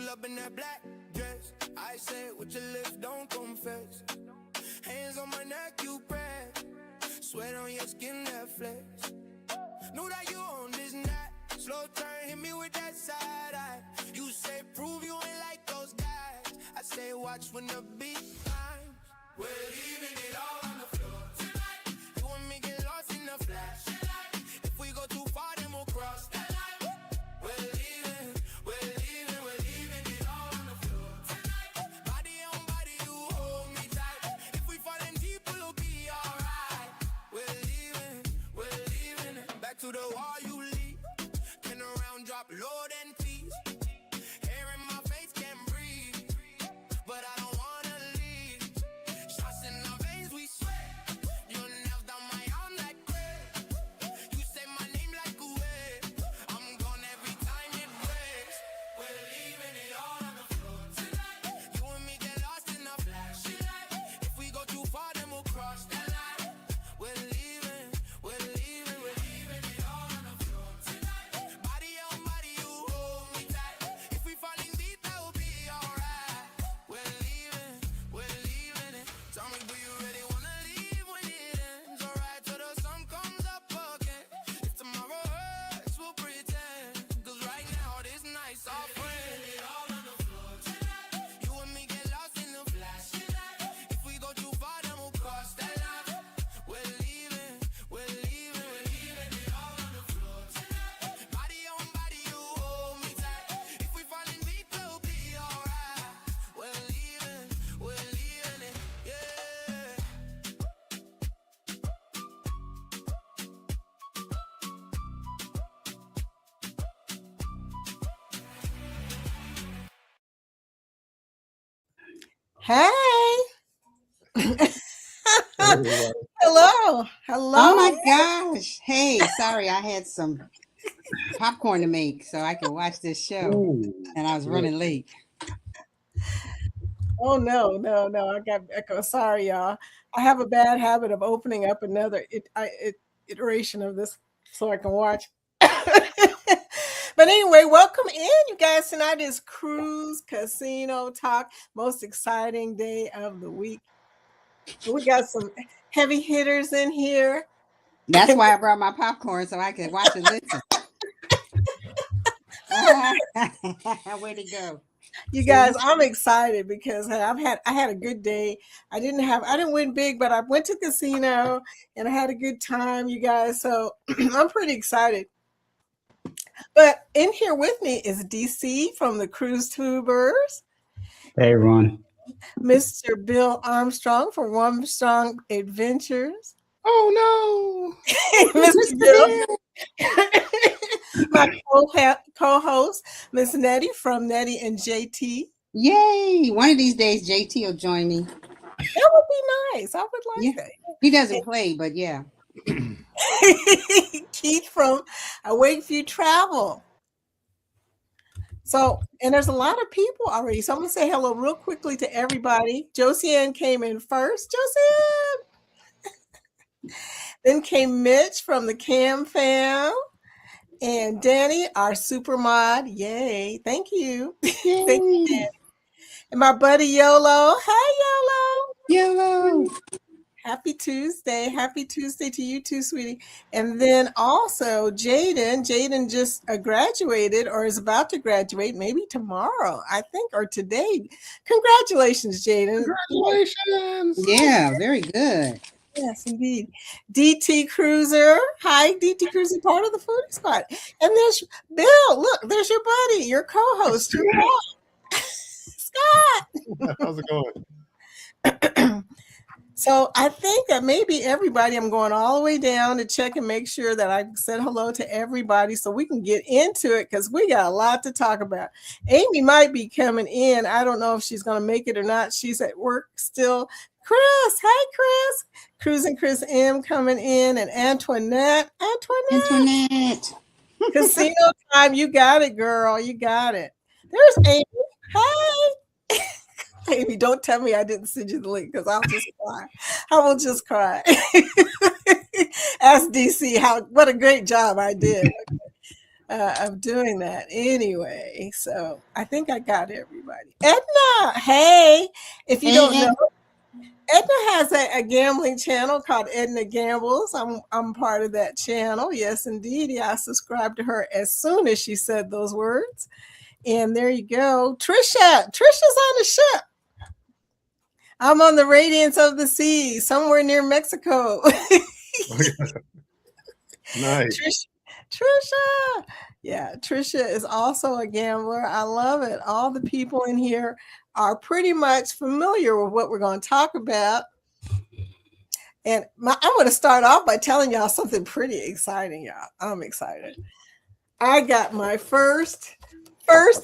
up in that black dress. I say with your lips, don't confess. Hands on my neck, you press. Sweat on your skin, that flex. Know that you on this night. Slow turn, hit me with that side eye. You say prove you ain't like those guys. I say watch when the beat climbs. We're leaving it all on the floor tonight. You and me get lost in the flash. If we go too far, then we'll cross that line. We're leaving it all on the floor tonight. Body on body, you hold me tight. If we falling deep, we'll be alright. We're leaving it. Back to the wall you leave. Turn around, drop low, then peace. Hair in my face, can't breathe. But I don't wanna leave. Shots in our veins, we sweat. Your nails down my arm like crepe. You say my name like a wave. I'm gone every time it breaks. We're leaving it all on the floor tonight. You and me get lost in the flash. If we go too far, then we'll cross that line. We're leaving it all on the floor tonight. Body on body, you hold me tight. If we falling deep, that will be alright. We're leaving it. Tell me, do you really wanna leave when it ends? Alright, till the sun comes up again. If tomorrow hurts, we'll pretend. Cause right now, this night's our friend. It all on the floor tonight. You and me get lost in the flash. If we go too far, then we'll cross that line. We're leaving it all on the floor tonight. Body on body, you hold me tight. If we falling deep, we'll be alright. We're leaving it, yeah. Hey. Everybody. Hello. Oh my gosh. Hey, sorry, I had some popcorn to make so I could watch this show. Ooh, And I was running late. Oh, no. I got echo. Sorry, y'all. I have a bad habit of opening up another iteration of this so I can watch. But anyway, welcome in, you guys. Tonight is Cruise Casino Talk, most exciting day of the week. We got some heavy hitters in here. That's why I brought my popcorn so I could watch and listen. Where'd it go? You guys, I'm excited because I had a good day. I didn't win big, but I went to casino and I had a good time, you guys. So I'm pretty excited. But in here with me is DC from the Cruise Tubers, Hey, everyone. Mr. Bill Armstrong from Armstrong Adventures. Oh, Mr. Bill. My co-host, Miss Nettie from Nettie and JT. Yay! One of these days, JT will join me. That would be nice. I would like that. He doesn't play, but yeah. Keith from Wakeview Travel. So, and there's a lot of people already. So I'm going to say hello real quickly to everybody. Josiane came in first. Josiane! Then came Mitch from the Cam Fam. And Danny, our super mod. Yay. Thank you. Yay. Thank you, Danny. And my buddy Yolo. Hey, Yolo. Yolo. Happy Tuesday. Happy Tuesday to you too, sweetie. And then also Jaden. Jaden just graduated or is about to graduate maybe tomorrow, I think, or today. Congratulations, Jaden. congratulations. Yeah, very good. Yes, indeed. DT Cruiser. Hi, DT Cruiser, part of the Foodie Squad. And there's Bill. Look, there's your buddy, your co-host, your boss, Scott. How's it going? So I think that maybe everybody, I'm going all the way down to check and make sure that I said hello to everybody so we can get into it because we got a lot to talk about. Amy might be coming in. I don't know if she's going to make it or not. She's at work still. Chris, hey, Chris. Cruising Chris M coming in and Antoinette. Casino time. You got it, girl. You got it. There's Amy. Hey. Amy, don't tell me I didn't send you the link because I'll just cry. I will just cry. Ask DC what a great job I did. of doing that anyway. So I think I got everybody. Edna, hey, if you don't know, Edna has a gambling channel called Edna Gambles. I'm part of that channel. Yes, indeed. Yeah, I subscribed to her as soon as she said those words. And there you go. Trisha's on the ship. I'm on the Radiance of the Sea, somewhere near Mexico. Nice. Trisha. Yeah, Trisha is also a gambler. I love it. All the people in here are pretty much familiar with what we're going to talk about. And I'm going to start off by telling y'all something pretty exciting, y'all. I'm excited. I got my first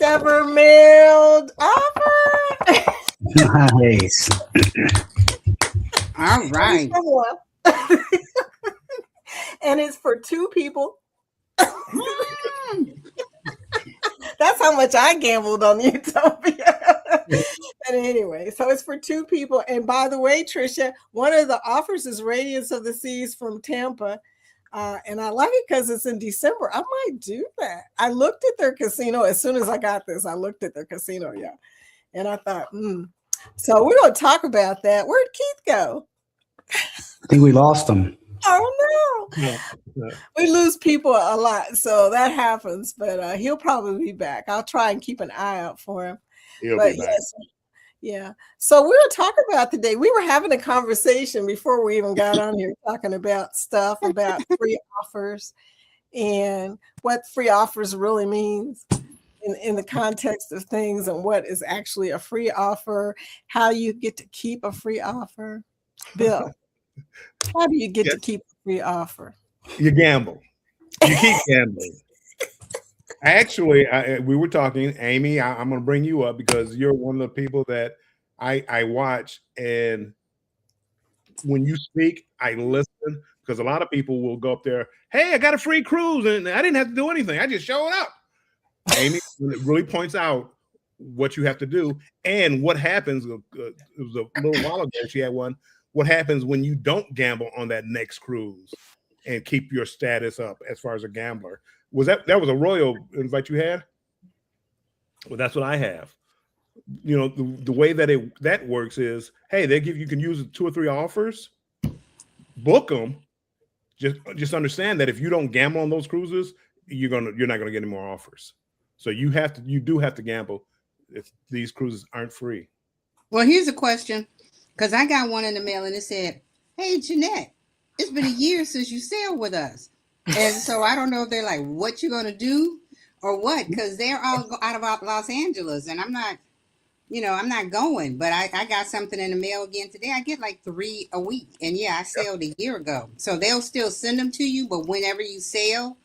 ever mailed offer. Nice. All right. And it's for 2 people. That's how much I gambled on Utopia. But anyway, so it's for 2 people. And by the way, Trisha, one of the offers is Radiance of the Seas from Tampa. And I like it because it's in December. I might do that. I looked at their casino as soon as I got this. I looked at their casino, yeah. And I thought, So we're going to talk about that. Where'd Keith go? I think we lost them. Oh, no. Yeah. We lose people a lot, so that happens. But he'll probably be back. I'll try and keep an eye out for him. He'll But be back. yes, yeah. So we were talking about today. We were having a conversation before we even got on here talking about stuff about free offers and what free offers really means in the context of things and what is actually a free offer, how you get to keep a free offer. Bill, how do you get to keep a free offer? You gamble. You keep gambling. Actually, we were talking, Amy. I'm going to bring you up because you're one of the people that I watch, and when you speak, I listen because a lot of people will go up there. Hey, I got a free cruise, and I didn't have to do anything. I just showed up. Amy really points out what you have to do and what happens. It was a little while ago. She had one. What happens when you don't gamble on that next cruise and keep your status up as far as a gambler? Was that was a royal invite you had? Well, that's what I have. You know, the way that works is, hey, you can use 2 or 3 offers, book them. Just understand that if you don't gamble on those cruises, you're not gonna get any more offers. So you do have to gamble if these cruises aren't free. Well, here's a question, because I got one in the mail and it said, "Hey, Jeanette, it's been a year since you sailed with us." And so I don't know if they're like, what you going to do or what, because they're all out of Los Angeles and I'm not going, but I got something in the mail again today. I get like 3 a week. And yeah, I sailed a year ago. So they'll still send them to you, but whenever you sail,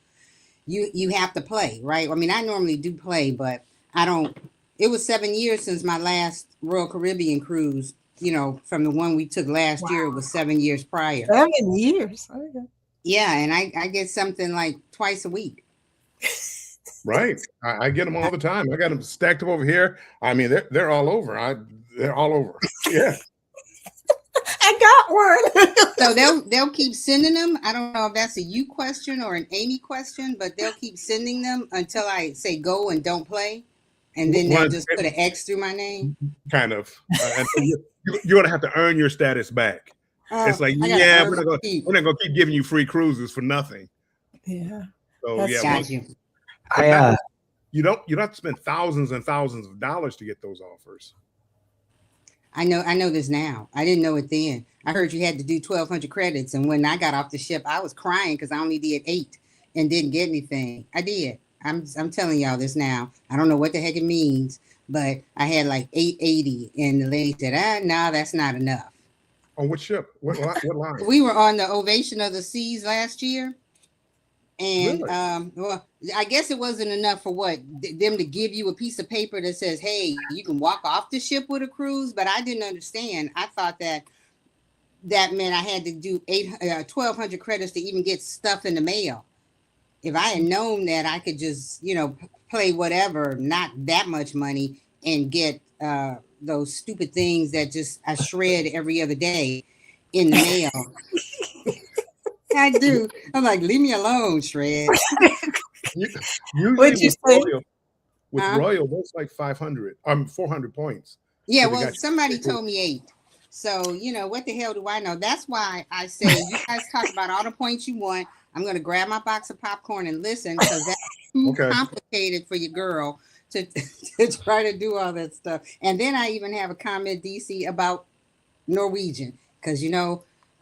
you have to play, right? I mean, I normally do play, but I don't. It was 7 years since my last Royal Caribbean cruise, from the one we took last year. It was 7 years prior. 7 years. Okay. Yeah, and I get something like twice a week. Right. I get them all the time. I got them stacked up over here. I mean, they're all over. They're all over. Yeah. I got one. So they'll keep sending them. I don't know if that's a you question or an Amy question, but they'll keep sending them until I say go and don't play. And then they'll just put an X through my name. Kind of. You're going to have to earn your status back. It's like, yeah, we're not going to keep giving you free cruises for nothing. Yeah. So yeah, you don't have to spend thousands and thousands of dollars to get those offers. I know this now. I didn't know it then. I heard you had to do 1,200 credits, and when I got off the ship, I was crying because I only did 8 and didn't get anything. I did. I'm telling y'all this now. I don't know what the heck it means, but I had like 880, and the lady said, "No, that's not enough." On what ship? What line? We were on the Ovation of the Seas last year. And really? Well, I guess it wasn't enough for them to give you a piece of paper that says, "Hey, you can walk off the ship with a cruise." But I didn't understand. I thought that meant I had to do 1,200 credits to even get stuff in the mail. If I had known that I could just, play whatever, not that much money, and get those stupid things that just I shred every other day in the mail. I do. I'm like, leave me alone, Shred. Usually What'd you say? with Huh? Royal, that's like 500, 400 points. Yeah, So they well, got somebody you. told me 8. So, what the hell do I know? That's why I say you guys talk about all the points you want. I'm going to grab my box of popcorn and listen because that's too Okay. complicated for your girl to, to try to do all that stuff. And then I even have a comment, DC, about Norwegian because,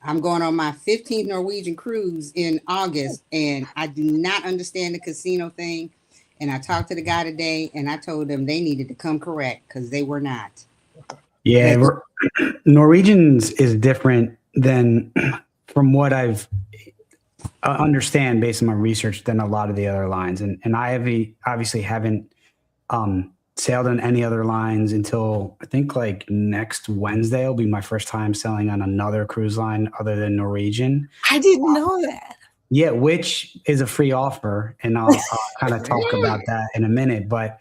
I'm going on my 15th Norwegian cruise in August and I do not understand the casino thing. And I talked to the guy today and I told them they needed to come correct because they were not. Yeah, Norwegians is different than from what I've understand based on my research than a lot of the other lines. And I obviously haven't sailed on any other lines until I think like next Wednesday will be my first time sailing on another cruise line other than Norwegian. I didn't know that. Yeah, which is a free offer. And I'll kind of talk about that in a minute. But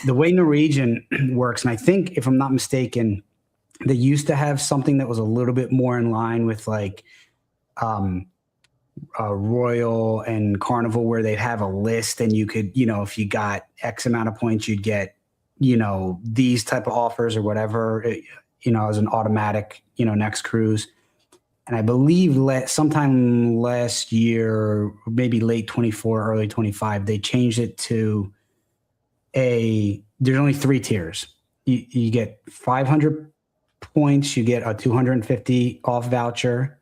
the way Norwegian works, and I think if I'm not mistaken, they used to have something that was a little bit more in line with like Royal and Carnival, where they'd have a list and you could, if you got X amount of points, you'd get, these type of offers or whatever, as an automatic, next cruise. And I believe sometime last year, maybe late 24, early 25, they changed it to there's only 3 tiers. You get 500 points, you get a 250 off voucher,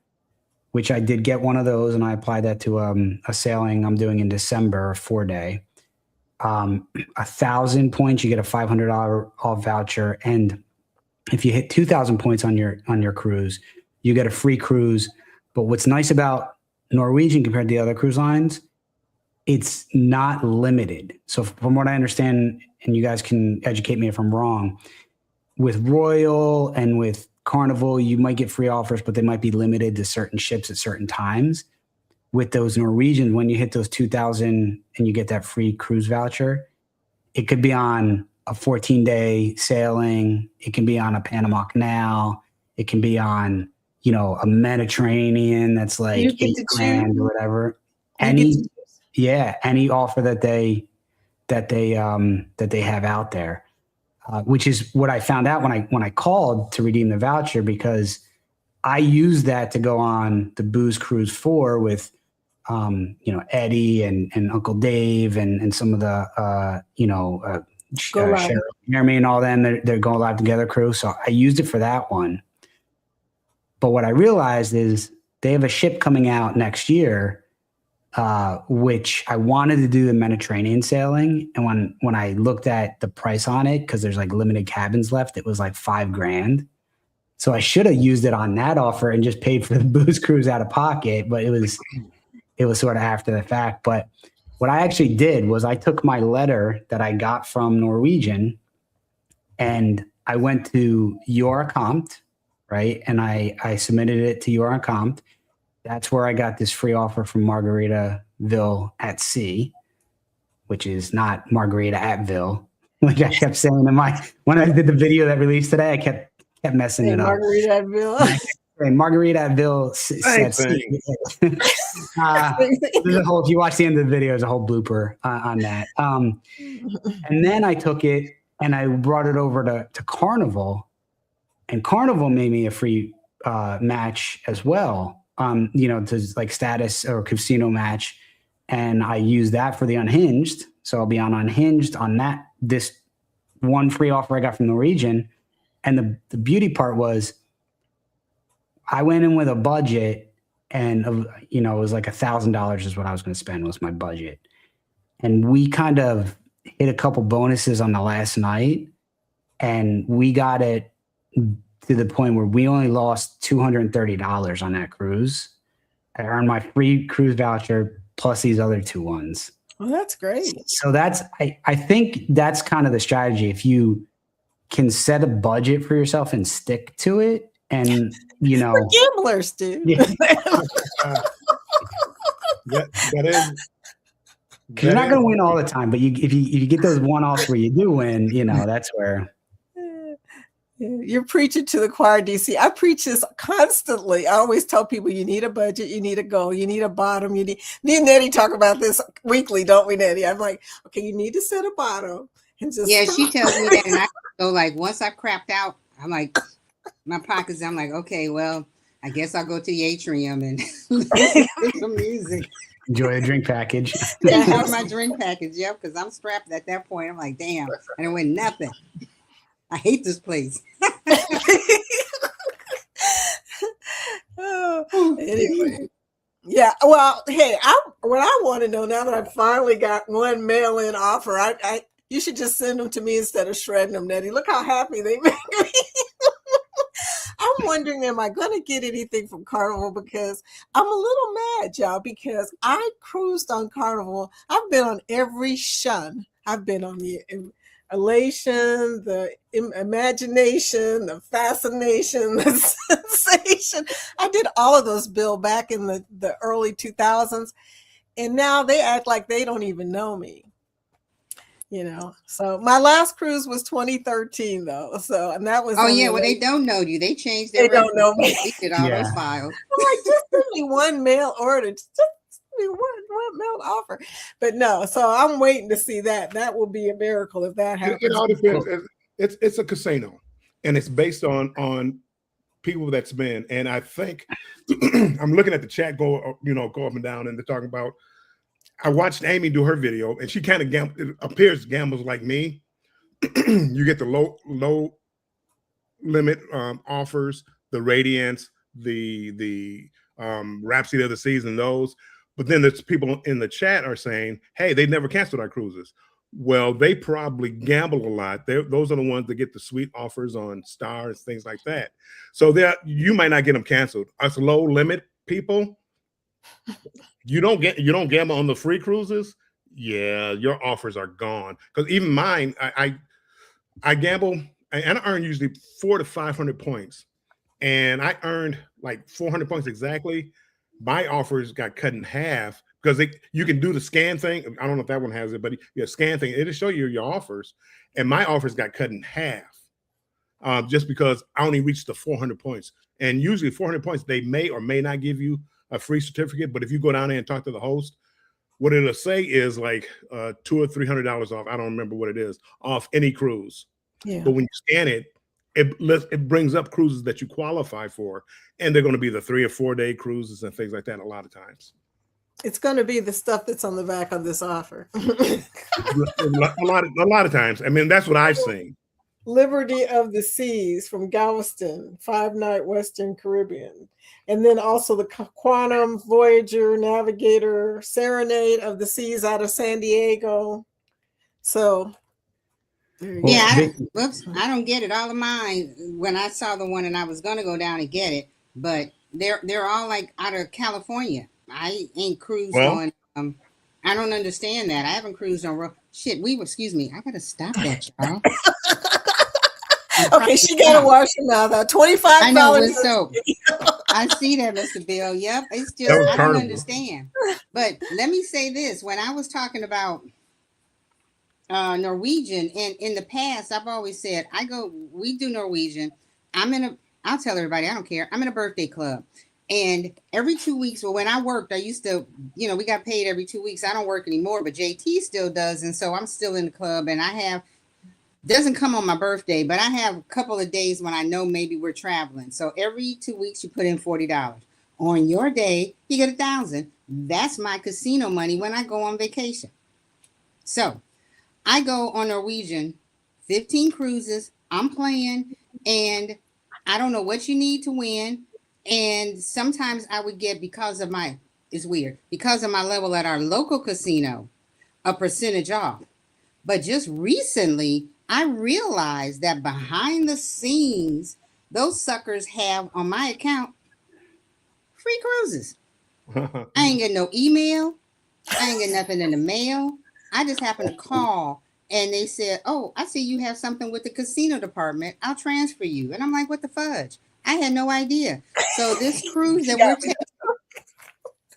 which I did get one of those, and I applied that to a sailing I'm doing in December, a 4-day. 1,000 points, you get a $500 off voucher, and if you hit 2,000 points on your cruise, you get a free cruise. But what's nice about Norwegian compared to the other cruise lines, it's not limited. So from what I understand, and you guys can educate me if I'm wrong, with Royal and with Carnival, you might get free offers, but they might be limited to certain ships at certain times. With those Norwegians, when you hit those 2,000 and you get that free cruise voucher, it could be on a 14-day sailing. It can be on a Panama Canal. It can be on, a Mediterranean that's like $8,000 or whatever. Any offer that they have out there, which is what I found out when I called to redeem the voucher, because I used that to go on the Booze Cruise 4 with, Eddie and Uncle Dave and some of the, Jeremy and all them. They're going live together crew. So I used it for that one. But what I realized is they have a ship coming out next year, which I wanted to do the Mediterranean sailing. And when I looked at the price on it, because there's like limited cabins left, it was like $5,000. So I should have used it on that offer and just paid for the Booze Cruise out of pocket. But it was sort of after the fact. But what I actually did was I took my letter that I got from Norwegian and I went to Eurocompte, right? And I submitted it to Eurocompte. That's where I got this free offer from Margaritaville at Sea, which is not Margarita at Ville, which I kept saying when I did the video that released today, I kept messing it up. Margarita at Ville. Margarita at Ville. There's a whole, if you watch the end of the video, there's a whole blooper on that. And then I took it and I brought it over to Carnival, and Carnival made me a free match as well. To like status or casino match. And I use that for the Unhinged. So I'll be on Unhinged on this one free offer I got from Norwegian. And the beauty part was I went in with a budget and, it was like $1,000 is what I was going to spend was my budget. And we kind of hit a couple bonuses on the last night and we got it to the point where we only lost $230 on that cruise. I earned my free cruise voucher plus these other 2 ones. Well, that's great. So I think that's kind of the strategy. If you can set a budget for yourself and stick to it, and we're gamblers, dude. Yeah. You're not going to win all the time, but if you get those one-offs where you do win, that's where. You're preaching to the choir, DC. I preach this constantly. I always tell people you need a budget, you need a goal, you need a bottom. Me and Nettie talk about this weekly, don't we, Nettie? I'm like, okay, you need to set a bottom and just Yeah, stop. she tells me that, and I go like, once I crapped out, I'm like, my pockets. I'm like, okay, well, I guess I'll go to the atrium and listen to some music. Enjoy a drink package. Yeah, Enjoy have my some- drink package, yep, because I'm strapped at that point. I'm like, damn, I didn't win nothing. I hate this place. Oh, anyway. Yeah, well, hey, what I want to know now that I finally got one mail-in offer, you should just send them to me instead of shredding them, Nettie. Look how happy they make me. I'm wondering, am I going to get anything from Carnival? Because I'm a little mad, y'all, because I cruised on Carnival. I've been on every shun. I've been on the elation, the imagination, the fascination, the sensation. I did all of those, Bill, back in the early 2000s. And now they act like they don't even know me. So my last cruise was 2013 though. So, and that was, oh yeah, well, they don't know you. They changed their They don't know me. deleted all those files. I'm like, just send me one mail order. Just send me one mail offer. But no, so I'm waiting to see that. That will be a miracle if that happens. It all depends. It's a casino, and it's based on people that's been. And I think I'm looking at the chat go up and down, and they're talking about. I watched Amy do her video, and she kind of appears gambles like me. You get the low limit offers, the Radiance, the Rhapsody of the Seas, and those. But then there's people in the chat are saying, "Hey, they never canceled our cruises." Well, they probably gamble a lot. Those are the ones that get the sweet offers on stars, things like that. So you might not get them canceled. Us low limit people. You don't gamble on the free cruises. Yeah, your offers are gone. Because even mine, I gamble and I earn usually 400 to 500 points, and I earned like 400 points exactly. My offers got cut in half because you can do the scan thing. I don't know if that one has it, but scan thing, it'll show you your offers, and my offers got cut in half just because I only reached the 400 points. And usually 400 points, they may or may not give you a free certificate, but if you go down there and talk to the host, what it'll say is like $200 or $300 off. I don't remember what it is off any cruise. Yeah. But when you scan it, it brings up cruises that you qualify for, and they're going to be the 3 or 4 day cruises and things like that. A lot of times, it's going to be the stuff that's on the back of this offer. a lot of times. I mean, that's what I've seen. Liberty of the Seas from Galveston, 5-night Western Caribbean. And then also the Quantum, Voyager, Navigator, Serenade of the Seas out of San Diego. So, yeah, I don't get it. All of mine, when I saw the one and I was going to go down and get it, but they're all like out of California. I ain't cruised on. I don't understand that. I haven't cruised on. Shit, excuse me. I got to stop that, y'all. Okay, she got to wash her mouth out. $25. I know, with soap. I see that, Mr. Bill. Yep. It's just, I don't understand. But let me say this. When I was talking about Norwegian, and in the past, I've always said, we do Norwegian. I'll tell everybody, I don't care. I'm in a birthday club. And every 2 weeks, well, when I worked, I used to, we got paid every 2 weeks. I don't work anymore, but JT still does. And so I'm still in the club, and doesn't come on my birthday, but I have a couple of days when I know maybe we're traveling. So every 2 weeks you put in $40. On your day, you get $1,000. That's my casino money when I go on vacation. So I go on Norwegian, 15 cruises. I'm playing, and I don't know what you need to win. And sometimes I would get, because of my level at our local casino, a percentage off. But just recently, I realized that behind the scenes, those suckers have on my account free cruises. I ain't get no email. I ain't get nothing in the mail. I just happened to call, and they said, "Oh, I see you have something with the casino department. I'll transfer you." And I'm like, "What the fudge?" I had no idea. So this cruise that we're taking,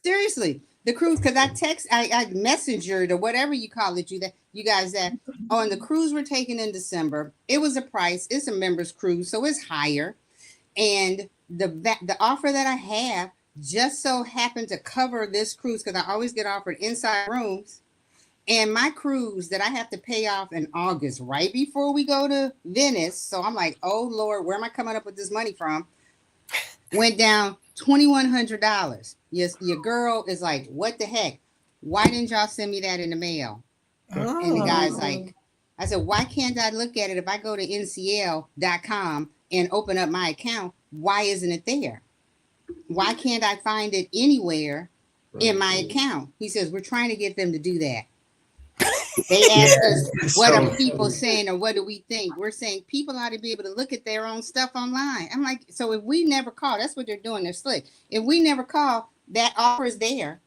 seriously. The cruise, because I messengered or whatever you call it, you guys that on the cruise we're taking in December. It was a price. It's a members cruise, so it's higher, and the offer that I have just so happened to cover this cruise because I always get offered inside rooms, and my cruise that I have to pay off in August, right before we go to Venice. So I'm like, oh Lord, where am I coming up with this money from? Went down $2,100. Yes, your girl is like, what the heck? Why didn't y'all send me that in the mail? Oh. And the guy's like, I said, why can't I look at it if I go to ncl.com and open up my account? Why isn't it there? Why can't I find it anywhere in my account? He says, we're trying to get them to do that. They ask us, what are people saying or what do we think? We're saying people ought to be able to look at their own stuff online. I'm like, so if we never call, that's what they're doing. They're slick. If we never call, that offer is there.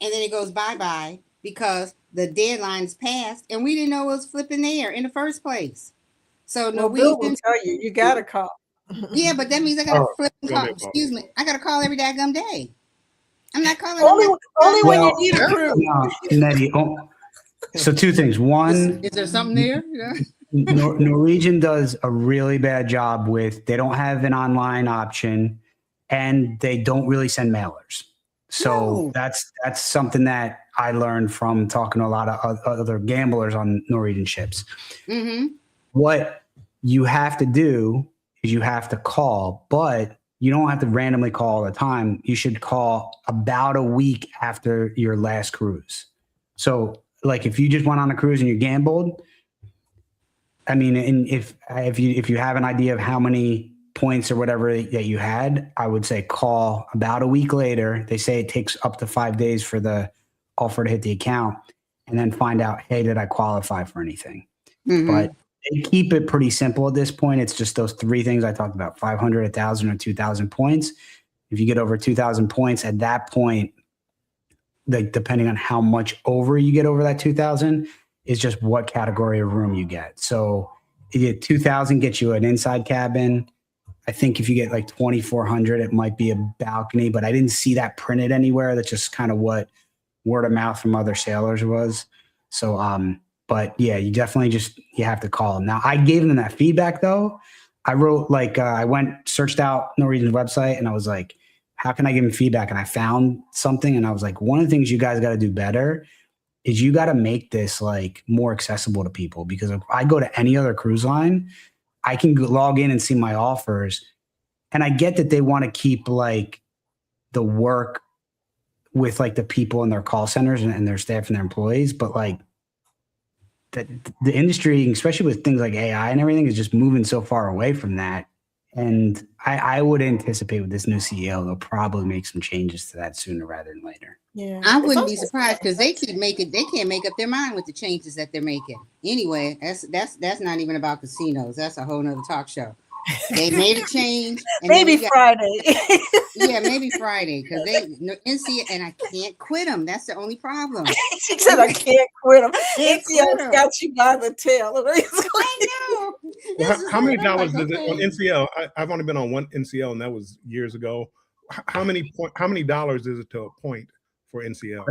And then it goes bye-bye because the deadline is passed and we didn't know it was flipping there in the first place. So no, Bill will tell you got to call. Yeah, but that means I got to flip and call. Excuse me. I got to call every daggum day. I'm not calling. Only when you need a crew. Nettie, so two things. One, is there something there? Yeah. Norwegian does a really bad job with, they don't have an online option and they don't really send mailers. So that's something that I learned from talking to a lot of other gamblers on Norwegian ships. Mm-hmm. What you have to do is you have to call, but you don't have to randomly call all the time. You should call about a week after your last cruise. So like if you just went on a cruise and you gambled, I mean, and if you have an idea of how many points or whatever that you had, I would say call about a week later. They say it takes up to 5 days for the offer to hit the account, and then find out, hey, did I qualify for anything? Mm-hmm. But they keep it pretty simple at this point. It's just those three things I talked about: 500, 1,000, or 2,000 points. If you get over 2,000 points at that point, like depending on how much over you get over that 2,000 is just what category of room you get. So you get 2,000 gets you an inside cabin. I think if you get like 2,400, it might be a balcony, but I didn't see that printed anywhere. That's just kind of what word of mouth from other sailors was. So, but yeah, you definitely you have to call them. Now I gave them that feedback though. I wrote I searched out Norwegian's website and I was like, how can I give them feedback? And I found something and I was like, one of the things you guys got to do better is you got to make this like more accessible to people, because if I go to any other cruise line, I can log in and see my offers. And I get that they want to keep like the work with like the people in their call centers and their staff and their employees. But like the industry, especially with things like AI and everything, is just moving so far away from that. And I would anticipate with this new CEO, they'll probably make some changes to that sooner rather than later. Yeah, I wouldn't be surprised because they can't make up their mind with the changes that they're making. Anyway, that's not even about casinos. That's a whole nother talk show. They made a change. And maybe Friday. Yeah, maybe Friday, because NCL, and I can't quit them. That's the only problem. She said, I can't quit them. NCL got you by the tail. I know. Well, how many dollars does it on NCL? I've only been on one NCL, and that was years ago. How many dollars is it to a point for NCL?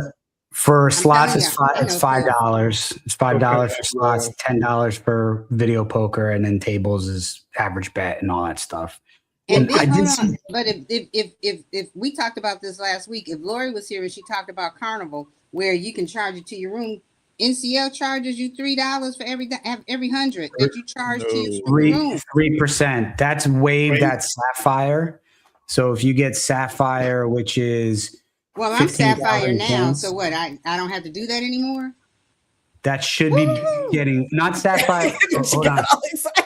For slots, it's $5. It's $5 for slots, $10 for video poker, and then tables is average bet and all that stuff. And but if we talked about this last week, if Lori was here and she talked about Carnival, where you can charge it to your room, NCL charges you $3 for every 100 that you charge to your room. 3%. That's waived at Sapphire. So if you get Sapphire, which is I'm Sapphire now, points, so what? I don't have to do that anymore. That should be getting not Sapphire. Hold on,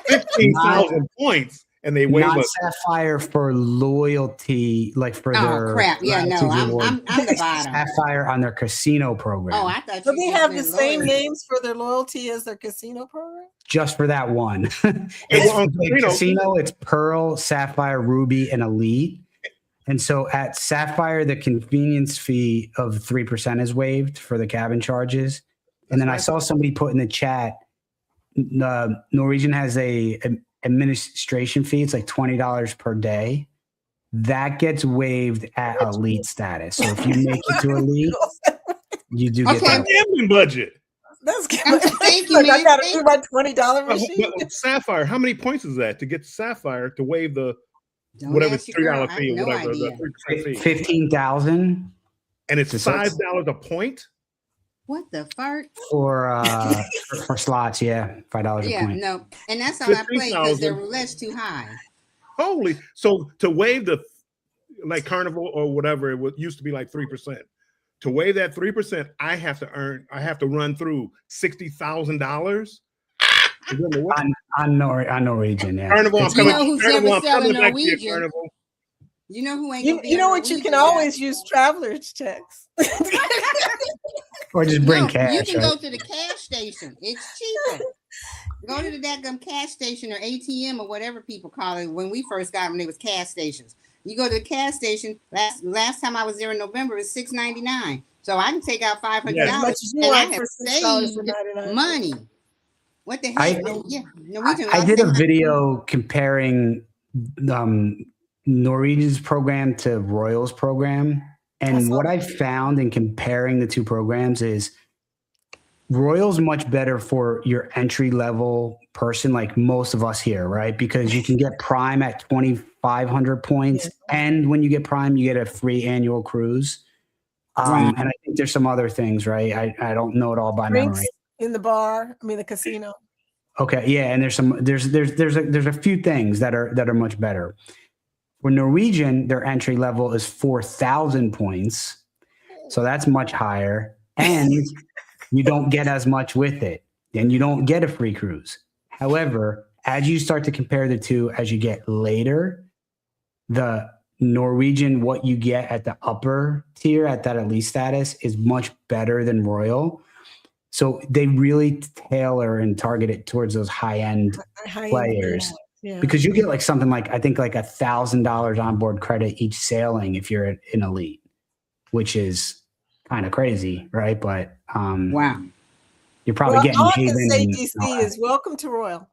15,000 points, and they waive not Sapphire for loyalty, like for their. Oh crap! Yeah, no, I'm the bottom. Sapphire on their casino program. Oh, I thought. So they have the same names for their loyalty as their casino program. Just for that one. It's casino. It's Pearl, Sapphire, Ruby, and Elite. And so at Sapphire, the convenience fee of 3% is waived for the cabin charges. And then I saw somebody put in the chat, Norwegian has a administration fee. It's like $20 per day that gets waived at elite status. So if you make it to elite, you do get Okay. that. Gambling budget. That's good. Thank you, Look, I man. gotta Thank do my $20 But machine. Sapphire, how many points is that to get to Sapphire to waive the Don't whatever ask your $3 girl. I fee have or no whatever idea. the 3% fee, 15,000 and it's So it's- $5 a point. What the fart? for slots. Yeah, $5 a Yeah, point. no. And that's all I play because their 15,000. roulette's too high. Holy! So to waive the like Carnival or whatever it used to be like 3%. To waive that 3%, I have to run through $60,000. On Norwegian, yeah. Carnival, I'm It's- You coming. know who's Carnival, never I'm coming selling back to you, Norwegian? Carnival. You know who ain't gonna be You know on what? You can Norwegian, always use traveler's checks. or just bring No, cash. you can right? go to the cash station. It's cheaper. Go to the daggum cash station or ATM or whatever people call it. When we first got them, they was cash stations. You go to the cash station. Last time I was there in November, it was $6.99. So I can take out $500 Yes. As much as you and I want have for saved $6.99. money. What the I- heck? Yeah, Norwegian. I did a $6.99. video comparing Norwegian's program to Royal's program. I And saw what I that. found in comparing the two programs is Royal's much better for your entry level person, like most of us here, right? Because you can get Prime at 2,500 points. Yeah. And when you get Prime, you get a free annual cruise. Right. And I think there's some other things, right? I don't know it all by Drinks memory. in the bar. I mean, the casino. Okay, yeah, and there's a few things that are much better. For Norwegian, their entry level is 4,000 points, so that's much higher, and you don't get as much with it, and you don't get a free cruise. However, as you start to compare the two, as you get later, the Norwegian, what you get at the upper tier at that elite status is much better than Royal. So they really tailor and target it towards those high-end High-end players. Yeah. because you get like something like I think like $1,000 onboard credit each sailing if you're in elite, which is kind of crazy, right? But Wow. you're probably Well, getting all I paid. can say, DC, is welcome to Royal.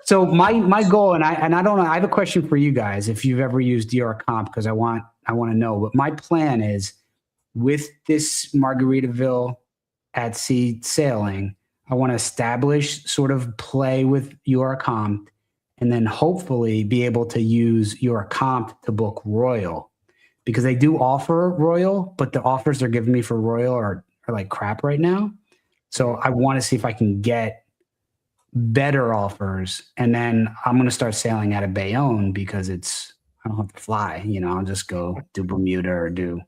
So my goal, and I don't know. I have a question for you guys. If you've ever used DR Comp, because I want to know. But my plan is with this Margaritaville at sea sailing, I want to establish sort of play with your comp, and then hopefully be able to use your comp to book Royal, because they do offer Royal, but the offers they're giving me for Royal are like crap right now. So I want to see if I can get better offers, and then I'm going to start sailing out of Bayonne because I don't have to fly. I'll just go do Bermuda or do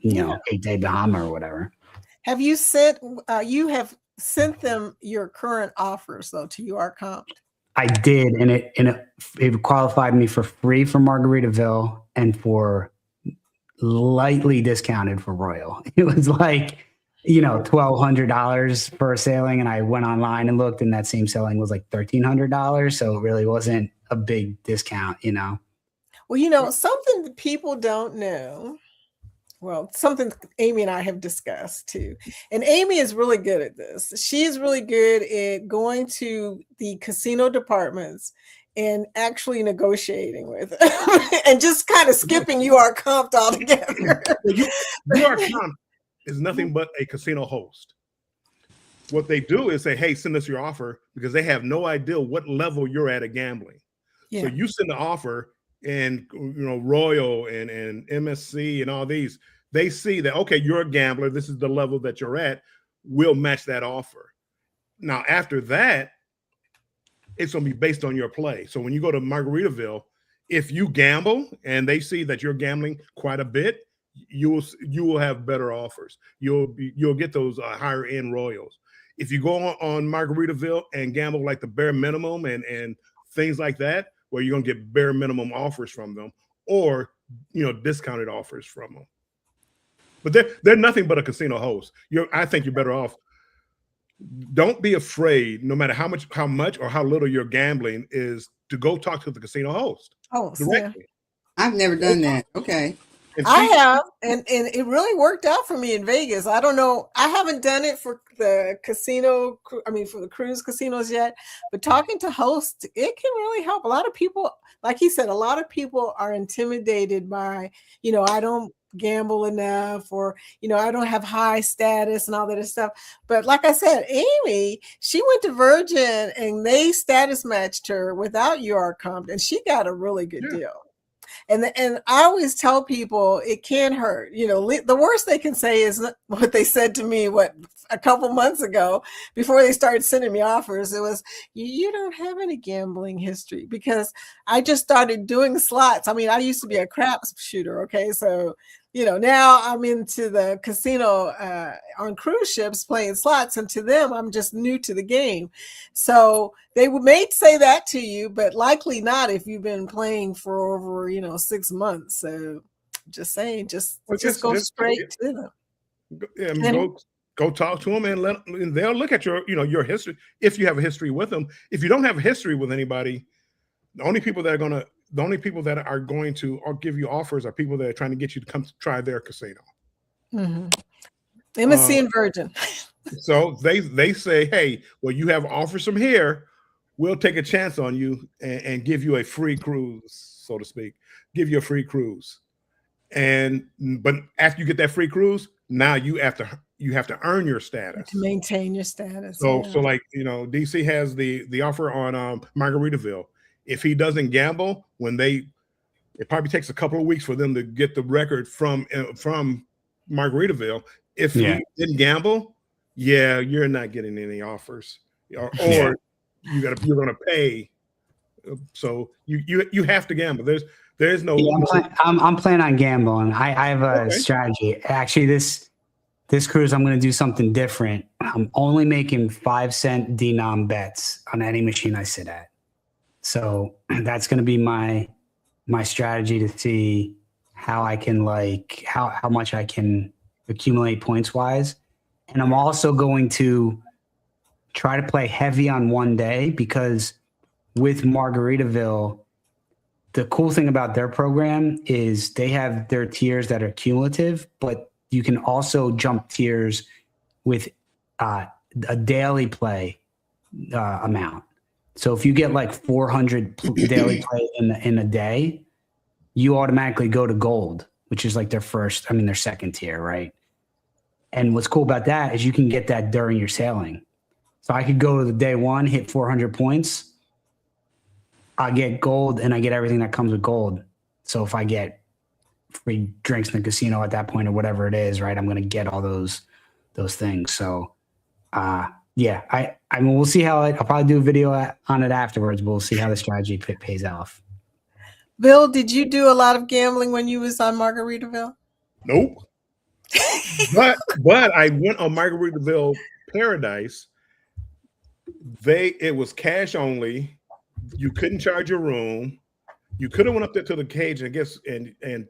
8-day Bahama or whatever. Have you have sent them your current offers though to UR Comp? I did, and it qualified me for free for Margaritaville and for lightly discounted for Royal. It was like $1,200 for a sailing, and I went online and looked, and that same sailing was like $1,300. So it really wasn't a big discount, Well, something that people don't know. Well, something Amy and I have discussed too. And Amy is really good at this. She's really good at going to the casino departments and actually negotiating with them and just kind of skipping UR Comp altogether. UR Comp is nothing but a casino host. What they do is say, hey, send us your offer, because they have no idea what level you're at gambling. Yeah. So you send the offer, and Royal and MSC and all these, they see that, okay, you're a gambler, this is the level that you're at, we'll match that offer. Now, after that, it's going to be based on your play. So when you go to Margaritaville, if you gamble and they see that you're gambling quite a bit, you will have better offers. You'll get those higher end Royals. If you go on Margaritaville and gamble like the bare minimum and things like that, where you're gonna get bare minimum offers from them, or discounted offers from them. But they're nothing but a casino host. I think you're better off. Don't be afraid, no matter how much or how little you're gambling, is to go talk to the casino host Oh, directly. I've never done that. Okay. And I she, have, and it really worked out for me in Vegas. I don't know. I haven't done it for the casino. I mean, for the cruise casinos yet. But talking to hosts, it can really help. A lot of people, like he said, a lot of people are intimidated by, I don't gamble enough, or I don't have high status and all that stuff. But like I said, Amy, she went to Virgin and they status matched her without UR comp, and she got a really good Yeah. deal. And I always tell people it can hurt. The worst they can say is what they said to me, a couple months ago before they started sending me offers. It was, you don't have any gambling history, because I just started doing slots. I mean, I used to be a craps shooter. Okay. So, now I'm into the casino on cruise ships playing slots, and to them, I'm just new to the game. So they may say that to you, but likely not if you've been playing for over, 6 months. So just saying, just go straight to them. Go talk to them, and they'll look at your history. If you have a history with them, if you don't have a history with anybody, the only people that are going to give you offers are people that are trying to get you to come try their casino. Mm-hmm. MSC and Virgin. So they say, hey, well, you have offers from here. We'll take a chance on you and give you a free cruise, so to speak. Give you a free cruise, but after you get that free cruise, now you have to earn your status to maintain your status. So like DC has the offer on Margaritaville. If he doesn't gamble, it probably takes a couple of weeks for them to get the record from Margaritaville. If he didn't gamble, you're not getting any offers, or you're going to pay. So you have to gamble. There's no. Yeah, I'm planning on gambling. I have a strategy. Actually, this cruise, I'm going to do something different. I'm only making 5-cent denom bets on any machine I sit at. So that's going to be my strategy to see how I can how much I can accumulate points wise. And I'm also going to try to play heavy on one day, because with Margaritaville, the cool thing about their program is they have their tiers that are cumulative, but you can also jump tiers with a daily play amount. So if you get like 400 daily play in a day, you automatically go to gold, which is like their second tier, right? And what's cool about that is you can get that during your sailing. So I could go to the day one, hit 400 points. I get gold, and I get everything that comes with gold. So if I get free drinks in the casino at that point or whatever it is, right, I'm going to get all those things. So, I mean, we'll see how I'll probably do a video on it afterwards, but we'll see how the strategy pays off. Bill, did you do a lot of gambling when you was on Margaritaville? Nope. but I went on Margaritaville Paradise. It was cash only. You couldn't charge your room. You could have went up there to the cage, I guess, and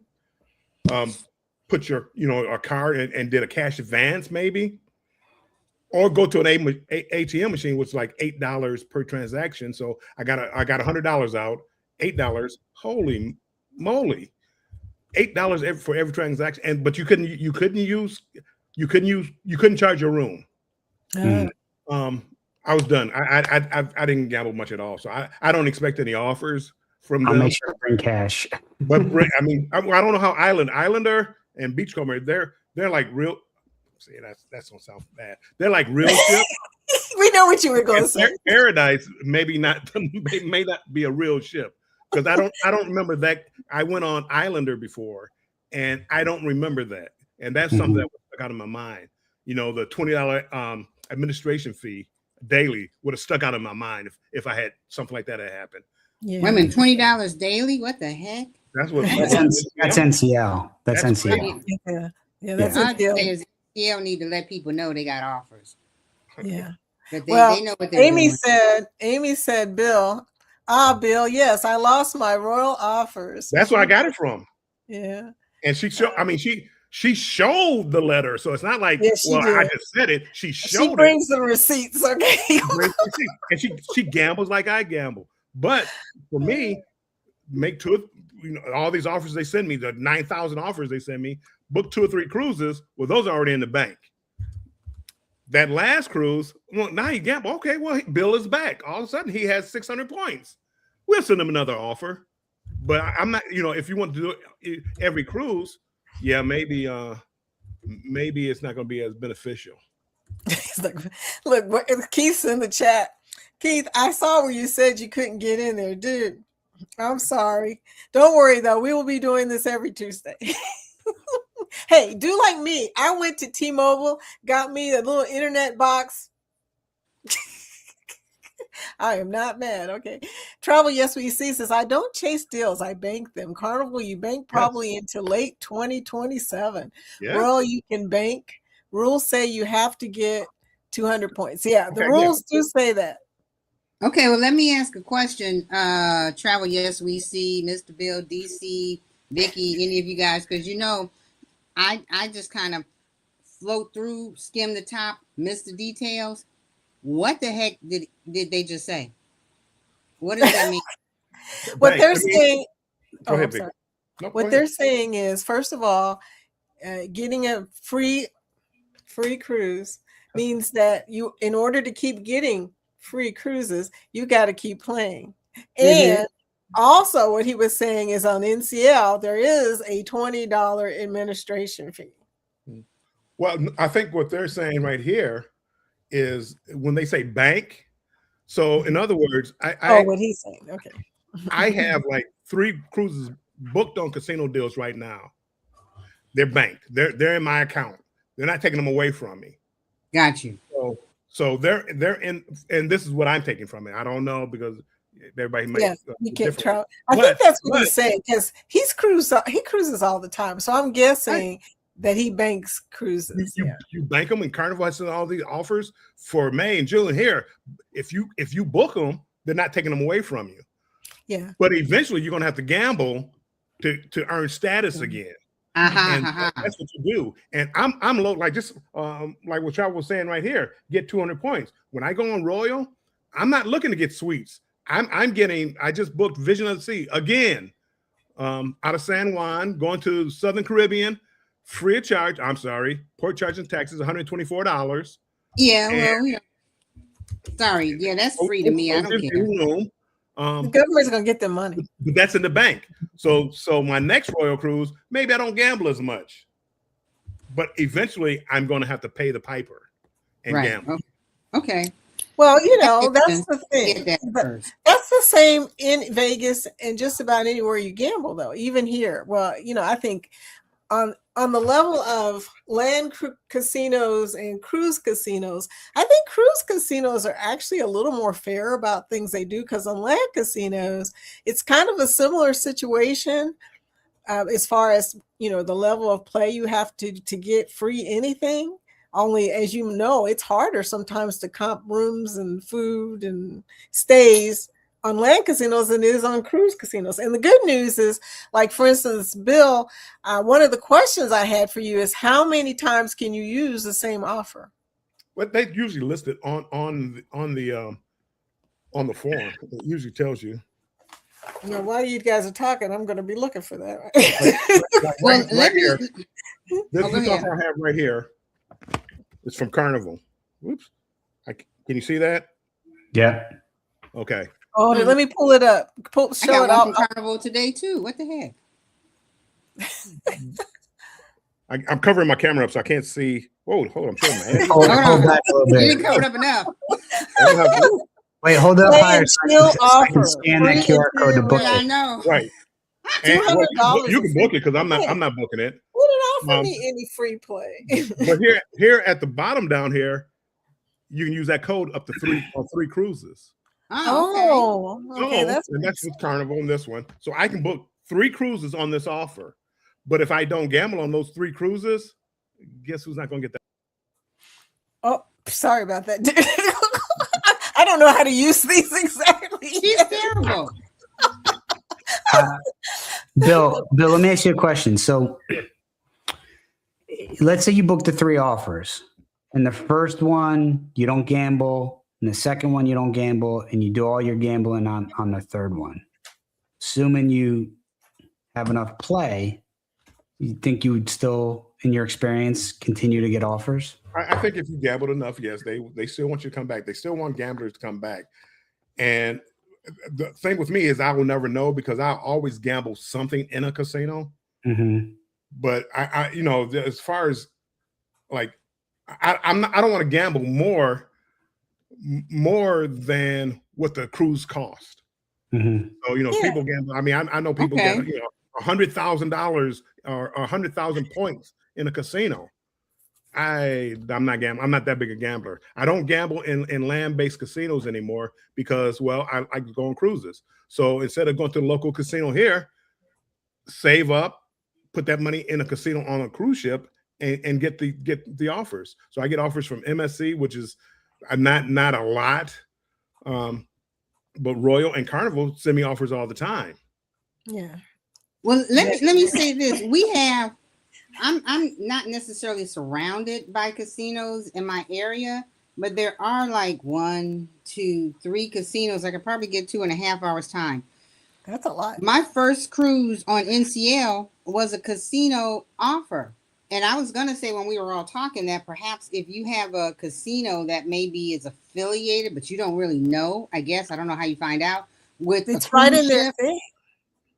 put your a card and did a cash advance maybe, or go to an ATM machine, which is like $8 per transaction. So I got $100 out, $8. Holy moly, $8 for every transaction. But you couldn't charge your room. I was done. I didn't gamble much at all, so I don't expect any offers from them. I'll make sure to bring cash. But I mean, I don't know how Islander and Beachcomber, they're like real. See, that's gonna sound bad. They're like real ship. We know what you were going to say. Paradise may not be a real ship, because I don't remember that. I went on Islander before, and I don't remember that, and that's something that was stuck out of my mind. The $20 administration fee daily would have stuck out of my mind if I had something like that had happened. Yeah. Women, $20 daily? What the heck? That's what That's NCL. That's NCL. Yeah, that's I'd it. say NCL need to let people know they got offers. Yeah. That Well, they know what they're Amy doing. said, Bill, yes, I lost my royal offers. That's where I got it from. Yeah. And she showed the letter, so it's not like I just said it. She showed She brings the receipts, okay? and she gambles like I gamble. But for me, make all these offers they send me, the 9,000 offers they send me, book 2 or 3 cruises. Well, those are already in the bank. That last cruise, well, now you gamble. Okay, well, Bill is back. All of a sudden, he has 600 points. We'll send him another offer. But I'm not, if you want to do it every cruise, yeah, maybe it's not going to be as beneficial. Look, Keith's in the chat. Keith, I saw where you said you couldn't get in there, dude. I'm sorry. Don't worry, though. We will be doing this every Tuesday. Hey, do like me. I went to T-Mobile, got me a little internet box. I am not mad. Okay. Travel Yes We See says, I don't chase deals. I bank them. Carnival, you bank probably into late 2027. Yeah. Royal, you can bank. Rules say you have to get 200 points. Yeah, the rules do say that. Okay, well, let me ask a question. Travel Yes We See, Mr. Bill, DC, Vicky, any of you guys, because I just kind of float through, skim the top, miss the details. What the heck did they just say? What does that mean? What they're saying. Go ahead, what they're saying is, first of all, getting a free cruise means that you, in order to keep getting free cruises, you got to keep playing. And also, what he was saying is on NCL there is a $20 administration fee. Well, I think what they're saying right here is when they say bank. So in other words, what he's saying. Okay. I have like 3 cruises booked on casino deals right now. They're banked. They're in my account. They're not taking them away from me. Got you. So they're in, and this is what I'm taking from it. I don't know because everybody might. He can't travel. I think that's what he's saying because he cruises all the time. So I'm guessing that he banks cruises. You bank them, and Carnival has all these offers for May and June. Here, if you book them, they're not taking them away from you. Yeah. But eventually, you're gonna have to gamble to earn status again. And that's what you do. And I'm low, like just like what y'all was saying right here. Get 200 points. When I go on Royal, I'm not looking to get suites. I just booked Vision of the Sea again, out of San Juan, going to Southern Caribbean. Free of charge. I'm sorry. Port charge and taxes, $124. Yeah, sorry. Yeah, that's free to me. I don't care. The government's gonna get their money. But that's in the bank. So my next Royal cruise, maybe I don't gamble as much. But eventually I'm gonna have to pay the piper and gamble. Okay. Well, that's the thing. That's the same in Vegas and just about anywhere you gamble, though. Even here. Well, I think on the level of land casinos and cruise casinos, I think cruise casinos are actually a little more fair about things they do, because on land casinos, it's kind of a similar situation as far as, the level of play you have to get free anything. Only, as you know, it's harder sometimes to comp rooms and food and stays on land casinos than it is on cruise casinos. And the good news is, like, for instance, Bill, one of the questions I had for you is how many times can you use the same offer? Well, they usually list it on the form. It usually tells you. While you guys are talking, I'm going to be looking for that. Right here. This is what I have right here. It's from Carnival. Whoops. Can you see that? Yeah. Okay. Oh, let me pull it up. Show it out. Carnival today too. What the heck? I'm covering my camera up so I can't see. Whoa, hold on. I'm showing my head. Hold back a little bit. You didn't cover it up enough. Wait, hold up higher so I can scan that QR code to book it. I know. Right. And, you can book it because I'm not booking it. Wouldn't offer me any free play. But here at the bottom down here, you can use that code up to 3 cruises. Okay. That's with Carnival and this one. So I can book 3 cruises on this offer. But if I don't gamble on those 3 cruises, guess who's not going to get that? Oh, sorry about that. I don't know how to use these exactly. She's terrible. Bill, let me ask you a question. So let's say you book the 3 offers, and the first one you don't gamble, and the second one you don't gamble, and you do all your gambling on the third one. assuming you have enough play, you think you would still, in your experience, continue to get offers? I think if you gambled enough, yes, they still want you to come back. They still want gamblers to come back. And the thing with me is I will never know because I always gamble something in a casino. Mm-hmm. But I as far as like, I don't want to gamble more than what the cruise cost. Mm-hmm. So people gamble. I mean, I know people get $100,000 or 100,000 points in a casino. I'm not gambling. I'm not that big a gambler. I don't gamble in land-based casinos anymore because, well, I go on cruises. So instead of going to the local casino here, save up, put that money in a casino on a cruise ship, and get the offers. So I get offers from MSC, which is not a lot, but Royal and Carnival send me offers all the time. Yeah. Well, let me say this: I'm not necessarily surrounded by casinos in my area, but there are like 1, 2, 3 casinos I could probably get 2.5 hours time. That's a lot. My first cruise on NCL was a casino offer. And I was going to say when we were all talking that perhaps if you have a casino that maybe is affiliated, but you don't really know, I don't know how you find out. It's right in their thing.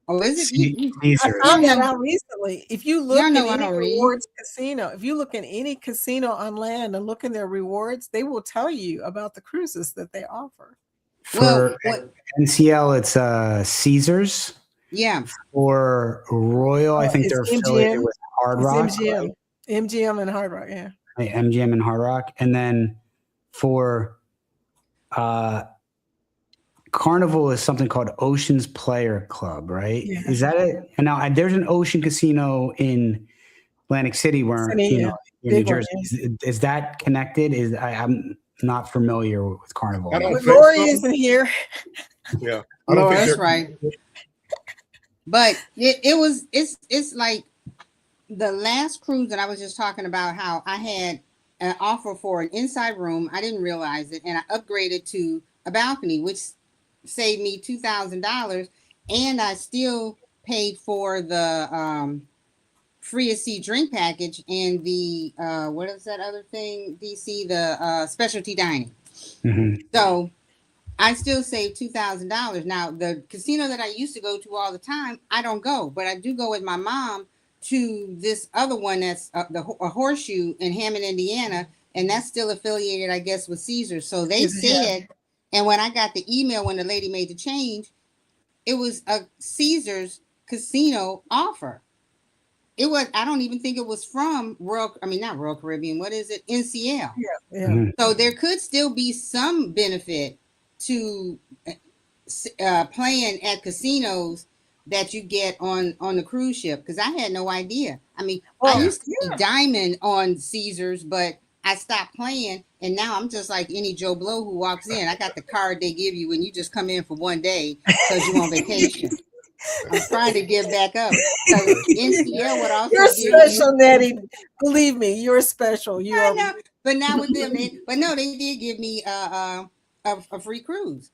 Oh, is it? I found that out recently. If you look at any rewards casino, if you look at any casino on land and look in their rewards, they will tell you about the cruises that they offer. For NCL, it's Caesars. Yeah. For Royal, I think they're affiliated with Hard Rock. MGM and Hard Rock, yeah. MGM and Hard Rock. And then for Carnival is something called Ocean's Player Club, right? Yeah. Is that it? And now there's an Ocean Casino in Atlantic City where in New Jersey. Is that connected? I'm not familiar with Carnival. Lori isn't here. Yeah. No, that's right. But it's like the last cruise that I was just talking about, how I had an offer for an inside room. I didn't realize it, and I upgraded to a balcony, which saved me $2,000, and I still paid for the free at sea drink package and the what is that other thing, DC, the specialty dining. Mm-hmm. So I still saved $2,000. Now the casino that I used to go to all the time, I don't go, but I do go with my mom to this other one that's a Horseshoe in Hammond, Indiana, and that's still affiliated, I guess, with Caesars. So they said. And when I got the email when the lady made the change, it was a Caesars casino offer. It was, I don't even think it was from not Royal Caribbean. What is it? NCL. Yeah. Mm-hmm. So there could still be some benefit to playing at casinos that you get on the cruise ship. Because I had no idea. I mean, I used to be diamond on Caesars, but I stopped playing, and now I'm just like any Joe Blow who walks in. I got the card they give you when you just come in for one day because you're on vacation. I'm trying to give back up. So NCL would also you're special, Nettie. Believe me, you're special. I know, but now with them, they did give me a free cruise,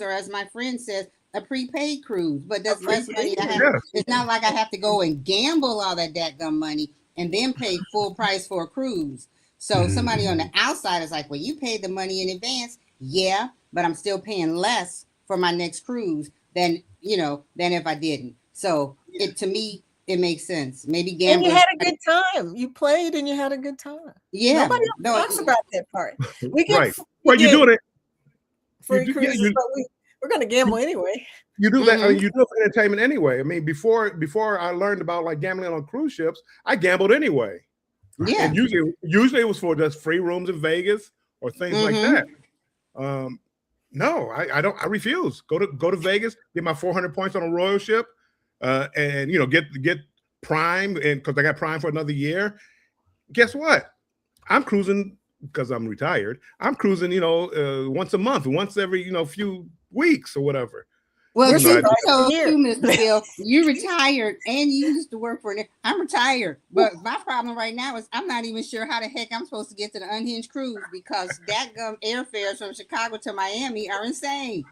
or as my friend says, a prepaid cruise. But that's less money I have. It's not like I have to go and gamble all that dadgum money and then pay full price for a cruise. So somebody on the outside is like, well, you paid the money in advance. Yeah, but I'm still paying less for my next cruise than if I didn't. So to me, it makes sense. Maybe gamblers. And you had a good time. You played and you had a good time. Yeah. Nobody talks about that part. We get right. Well, you're doing it. Free cruises, but we're going to gamble anyway. You do that. I mean, you do it for entertainment anyway. I mean, before I learned about like gambling on cruise ships, I gambled anyway. Yeah. And usually it was for just free rooms in Vegas or things like that. No, I don't. I refuse. Go to Vegas, get my 400 points on a Royal ship, and get Prime, and because I got Prime for another year. Guess what? I'm cruising because I'm retired. I'm cruising, once a month, once every few weeks or whatever. Well, Mr. Bill, you retired and you used to work for it. I'm retired, but my problem right now is I'm not even sure how the heck I'm supposed to get to the Unhinged cruise because dadgum airfares from Chicago to Miami are insane.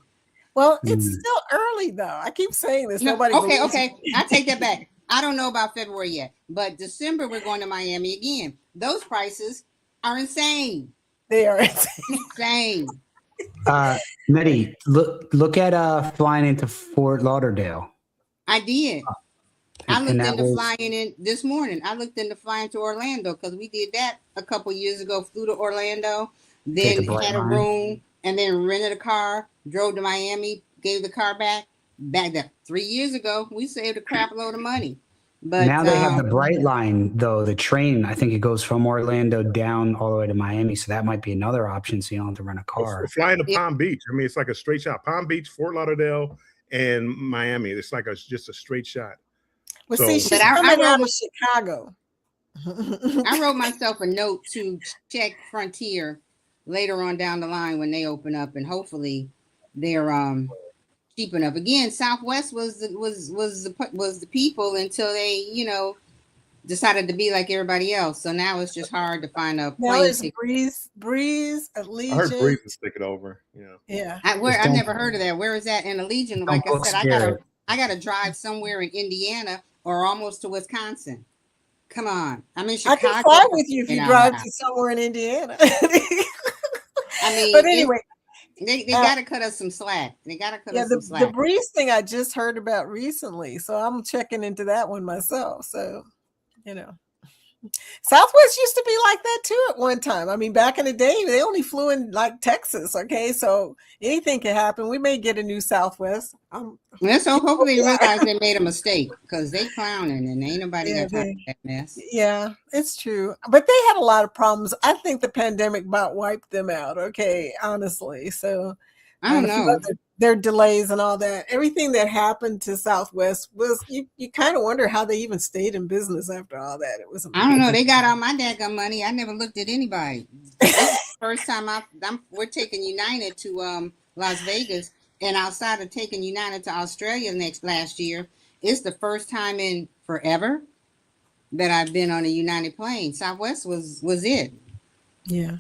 Well, it's Mm. still early though. I keep saying this. No, Nobody okay, believes okay. me. I take that back. I don't know about February yet, but December we're going to Miami again. Those prices are insane. They are. Insane. Medi, look at flying into Fort Lauderdale. I did. I And looked that into was- flying in this morning. I looked into flying to Orlando because we did that a couple years ago. Flew to Orlando, Take then the Bright had a Line. room, and then rented a car. Drove to Miami, gave the car back. Back that 3 years ago, we saved a crap load of money. But Now they have the Bright Line, though, the train. I think it goes from Orlando down all the way to Miami. So that might be another option. So you don't have to rent a car. We're flying to Palm Beach. I mean, it's like a straight shot. Palm Beach, Fort Lauderdale, and Miami. It's like just a straight shot. Well, So- see, she's But I coming wrote- out of Chicago. I wrote myself a note to check Frontier later on down the line when they open up, and hopefully they're cheap enough. Again, Southwest was the people until they decided to be like everybody else. So now it's just hard to find a Now plane it's ticket. Breeze, I heard Allegiant. Breeze is taking over. Yeah. Yeah. I've don't- never heard of that. Where is that in Allegiant? Like I Don't said, scare it. I gotta drive somewhere in Indiana or almost to Wisconsin. Come on, I'm in I Chicago. can fly with you if you and drive I'm to somewhere in Indiana. I mean, but anyway, they got to cut us some slack. They got to cut yeah, us some the slack. Breeze thing I just heard about recently, so I'm checking into that one myself. So, Southwest used to be like that too at one time. I mean, back in the day, they only flew in like Texas. Okay, so anything can happen. We may get a new Southwest. Let's hopefully realize they made a mistake because they clowning and ain't nobody Yeah, got time for that mess. Yeah, it's true. But they had a lot of problems. I think the pandemic about wiped them out. Okay, honestly. So I don't and a few know. other- their delays and all that. Everything that happened to Southwest was you kind of wonder how they even stayed in business after all that. It was I don't know. amazing. They got all my daggone money. I never looked at anybody. This is the first time we're taking United to Las Vegas, and outside of taking United to Australia last year, it's the first time in forever that I've been on a United plane. Southwest was it. Yeah.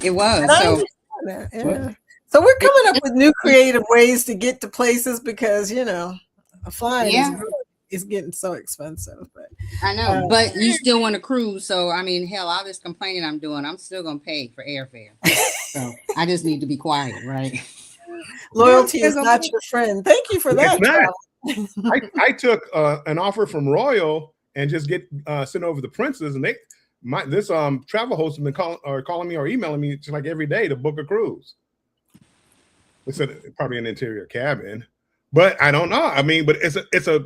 It was. And I So understand that, yeah. So we're coming up with new creative ways to get to places because flying Yeah. is getting so expensive. But I know, but you still want to cruise. So I mean, hell, all this complaining I'm doing, I'm still gonna pay for airfare. So I just need to be quiet, right? loyalty is it's not okay. your friend. Thank you for that. It's not. Charles. I took an offer from Royal and just get sent over the Princess, and this travel host has been calling me or emailing me just like every day to book a cruise. It's probably an interior cabin, but I don't know. I mean, but it's a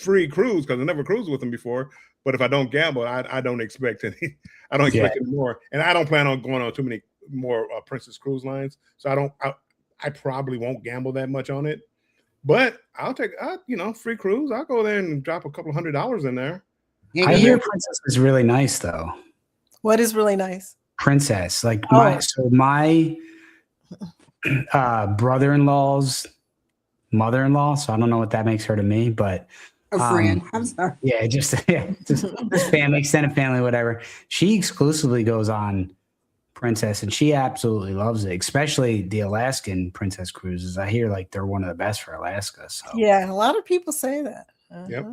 free cruise because I never cruised with them before. But if I don't gamble, I don't expect any. I don't expect any more, and I don't plan on going on too many more Princess Cruise Lines. So I probably won't gamble that much on it. But I'll take free cruise. I'll go there and drop a couple $100 in there. Yeah, I yeah. hear Princess is really nice, though. What is really nice? Princess, like Oh. my brother-in-law's mother-in-law. So I don't know what that makes her to me, but A friend. I'm sorry. yeah, just family, extended family, whatever. She exclusively goes on Princess, and she absolutely loves it, especially the Alaskan Princess cruises. I hear like they're one of the best for Alaska. So Yeah, a lot of people say that. Yep.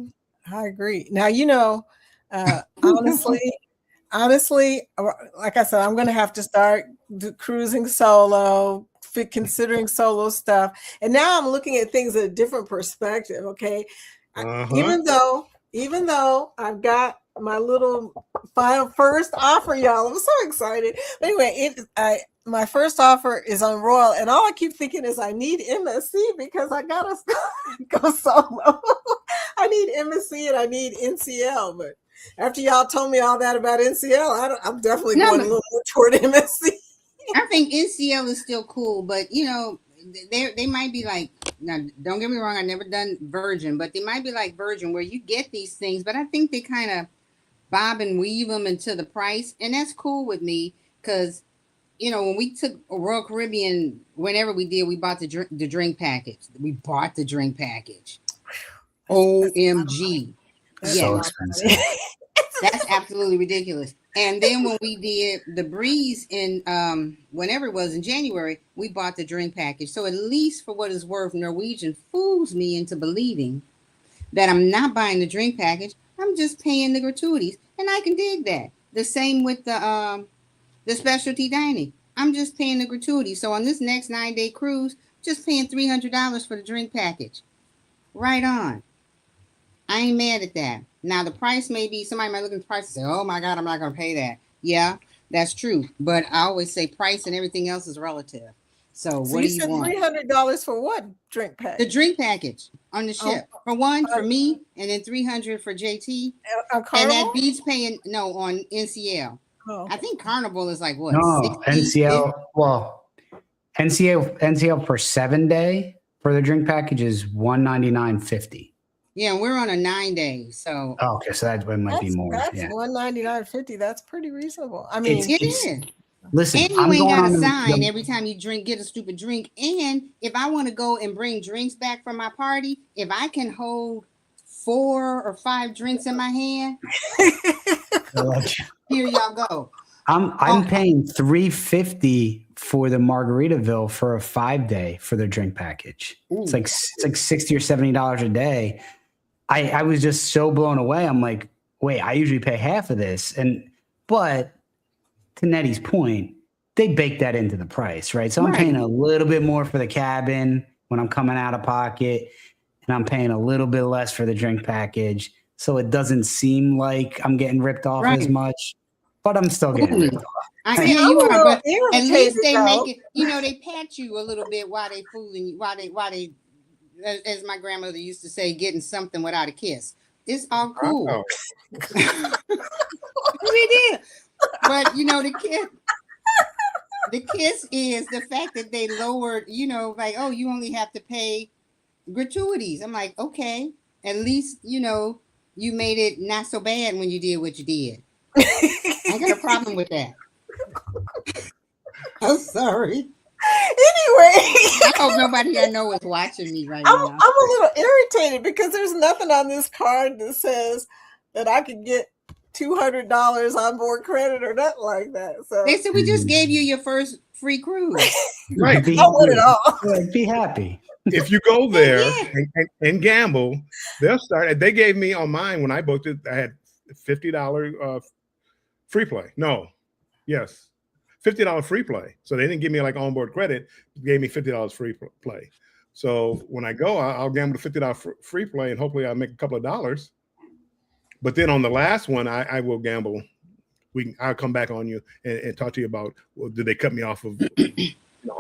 I agree. Now, honestly, like I said, I'm going to have to start cruising solo, considering solo stuff. And now I'm looking at things at a different perspective. Okay. Even though I've got my little first offer, y'all, I'm so excited. But anyway, my first offer is on Royal, and all I keep thinking is I need MSC because I gotta go solo. I need MSC and I need NCL, but after y'all told me all that about NCL, I'm definitely going a little more toward MSC. I think NCL is still cool, but they might be like, now don't get me wrong, I've never done Virgin, but they might be like Virgin where you get these things, but I think they kind of bob and weave them into the price, and that's cool with me because when we took Royal Caribbean, whenever we did, we bought the drink package. We bought the drink package. OMG. so Yeah, expensive. that's absolutely ridiculous. And then when we did the breeze in whenever it was in January, we bought the drink package. So at least for what it's worth, Norwegian fools me into believing that I'm not buying the drink package. I'm just paying the gratuities, and I can dig that. The same with the specialty dining. I'm just paying the gratuity. So on this next 9-day cruise, just paying $300 for the drink package. Right on. I ain't mad at that. Now the price may be, somebody might look at the price and say, oh my God, I'm not going to pay that. Yeah, that's true. But I always say price and everything else is relative. So what do you want? $300 for what drink package? The drink package on the ship. For one, for me, and then $300 for JT. And that beats paying, no, on NCL. Oh. I think Carnival is like what? No, 60? NCL. Well, NCL for 7-day for the drink package is $199.50. Yeah, we're on a 9-day, so okay, so that might be more. That's yeah. $199.50. That's pretty reasonable. I mean, it is. Listen, and you ain't got to sign every time you get a stupid drink. And if I want to go and bring drinks back from my party, if I can hold 4 or 5 drinks in my hand, here y'all go. I'm paying $350 for the Margaritaville for a 5-day for the drink package. Ooh. It's like $60 or $70 a day. I was just so blown away. I'm like, wait, I usually pay half of this, but to Nettie's point, they bake that into the price, right? So I'm paying a little bit more for the cabin when I'm coming out of pocket, and I'm paying a little bit less for the drink package. So it doesn't seem like I'm getting ripped off as much, but I'm still getting ripped off. I hear you are, but at least they make it, they pat you a little bit while they fooling you, while they, as my grandmother used to say, getting something without a kiss. It's all cool. We did. But the kiss is the fact that they lowered, like, oh, you only have to pay gratuities. I'm like, okay, at least you made it not so bad when you did what you did. I got a problem with that. I'm sorry. Anyway, I hope nobody I know is watching me right now. I'm a little irritated because there's nothing on this card that says that I could get $200 on board credit or nothing like that. So they said we just gave you your first free cruise. Right. I want it all. Be happy. If you go there and gamble, they'll start. They gave me on mine when I booked it, I had $50 free play. No, yes, $50 free play. So they didn't give me like onboard credit. They gave me $50 free play. So when I go, I'll gamble the $50 free play, and hopefully I'll make a couple of dollars. But then on the last one, I will gamble. I'll come back on you and talk to you about, well, did they cut me off of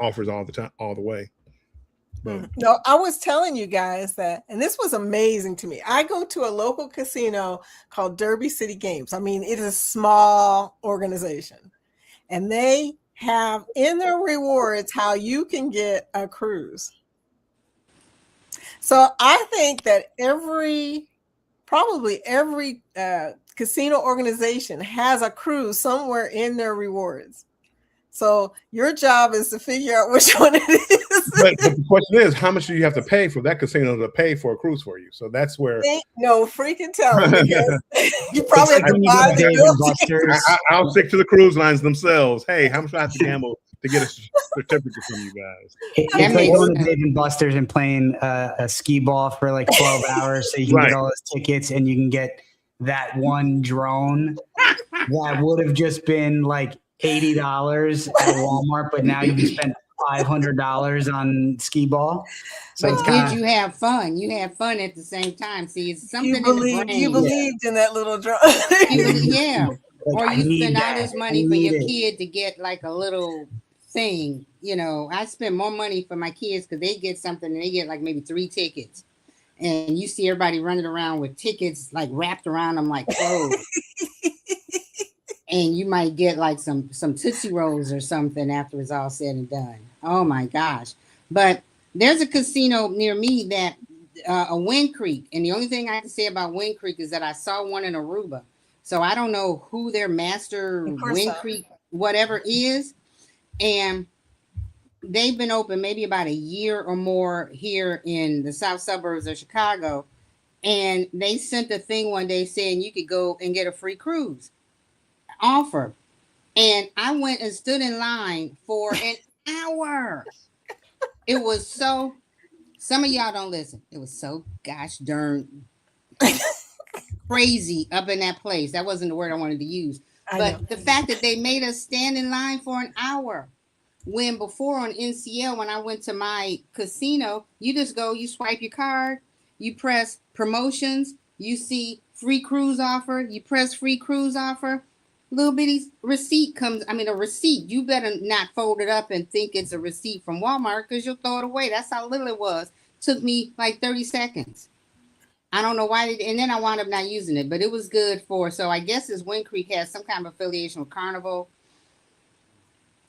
offers all the time, all the way? But, no, I was telling you guys that, and this was amazing to me. I go to a local casino called Derby City Games. I mean, it is a small organization, and they have in their rewards how you can get a cruise. So I think that probably every casino organization has a cruise somewhere in their rewards. So your job is to figure out which one it is. But the question is, how much do you have to pay for that casino to pay for a cruise for you? So that's where ain't no freaking telling, because you probably have to buy the I'll stick to the cruise lines themselves. Hey, how much do I have to gamble to get a certificate from you guys? It's like going to Dave & Buster's and playing a skee ball for like 12 hours so you can get all those tickets and you can get that one drone that would have just been like $80 at Walmart, but now you can spend $500 on skee ball. So but did you have fun? You had fun at the same time. See, it's something you believed in that little drone. Yeah. Or you spend all this money for your kid to get like a little thing. I spend more money for my kids because they get something and they get like maybe 3 tickets. And you see everybody running around with tickets like wrapped around them like clothes. And you might get like some Tootsie Rolls or something after it's all said and done. Oh my gosh. But there's a casino near me that a Wind Creek. And the only thing I can say about Wind Creek is that I saw one in Aruba. So I don't know who their master Wind Creek, whatever is. And they've been open maybe about a year or more here in the south suburbs of Chicago. And they sent a thing one day saying you could go and get a free cruise. offer. And I went and stood in line for an hour. It was so, some of y'all don't listen. It was so gosh darn crazy up in that place. That wasn't the word I wanted to use. But the fact that they made us stand in line for an hour, when before on NCL, when I went to my casino, you just go, you swipe your card, you press promotions, you see free cruise offer, you press free cruise offer, little bitty receipt comes, a receipt. You better not fold it up and think it's a receipt from Walmart because you'll throw it away. That's how little it was. Took me like 30 seconds. I don't know why, and then I wound up not using it, but it was good for, so I guess this Wind Creek has some kind of affiliation with Carnival.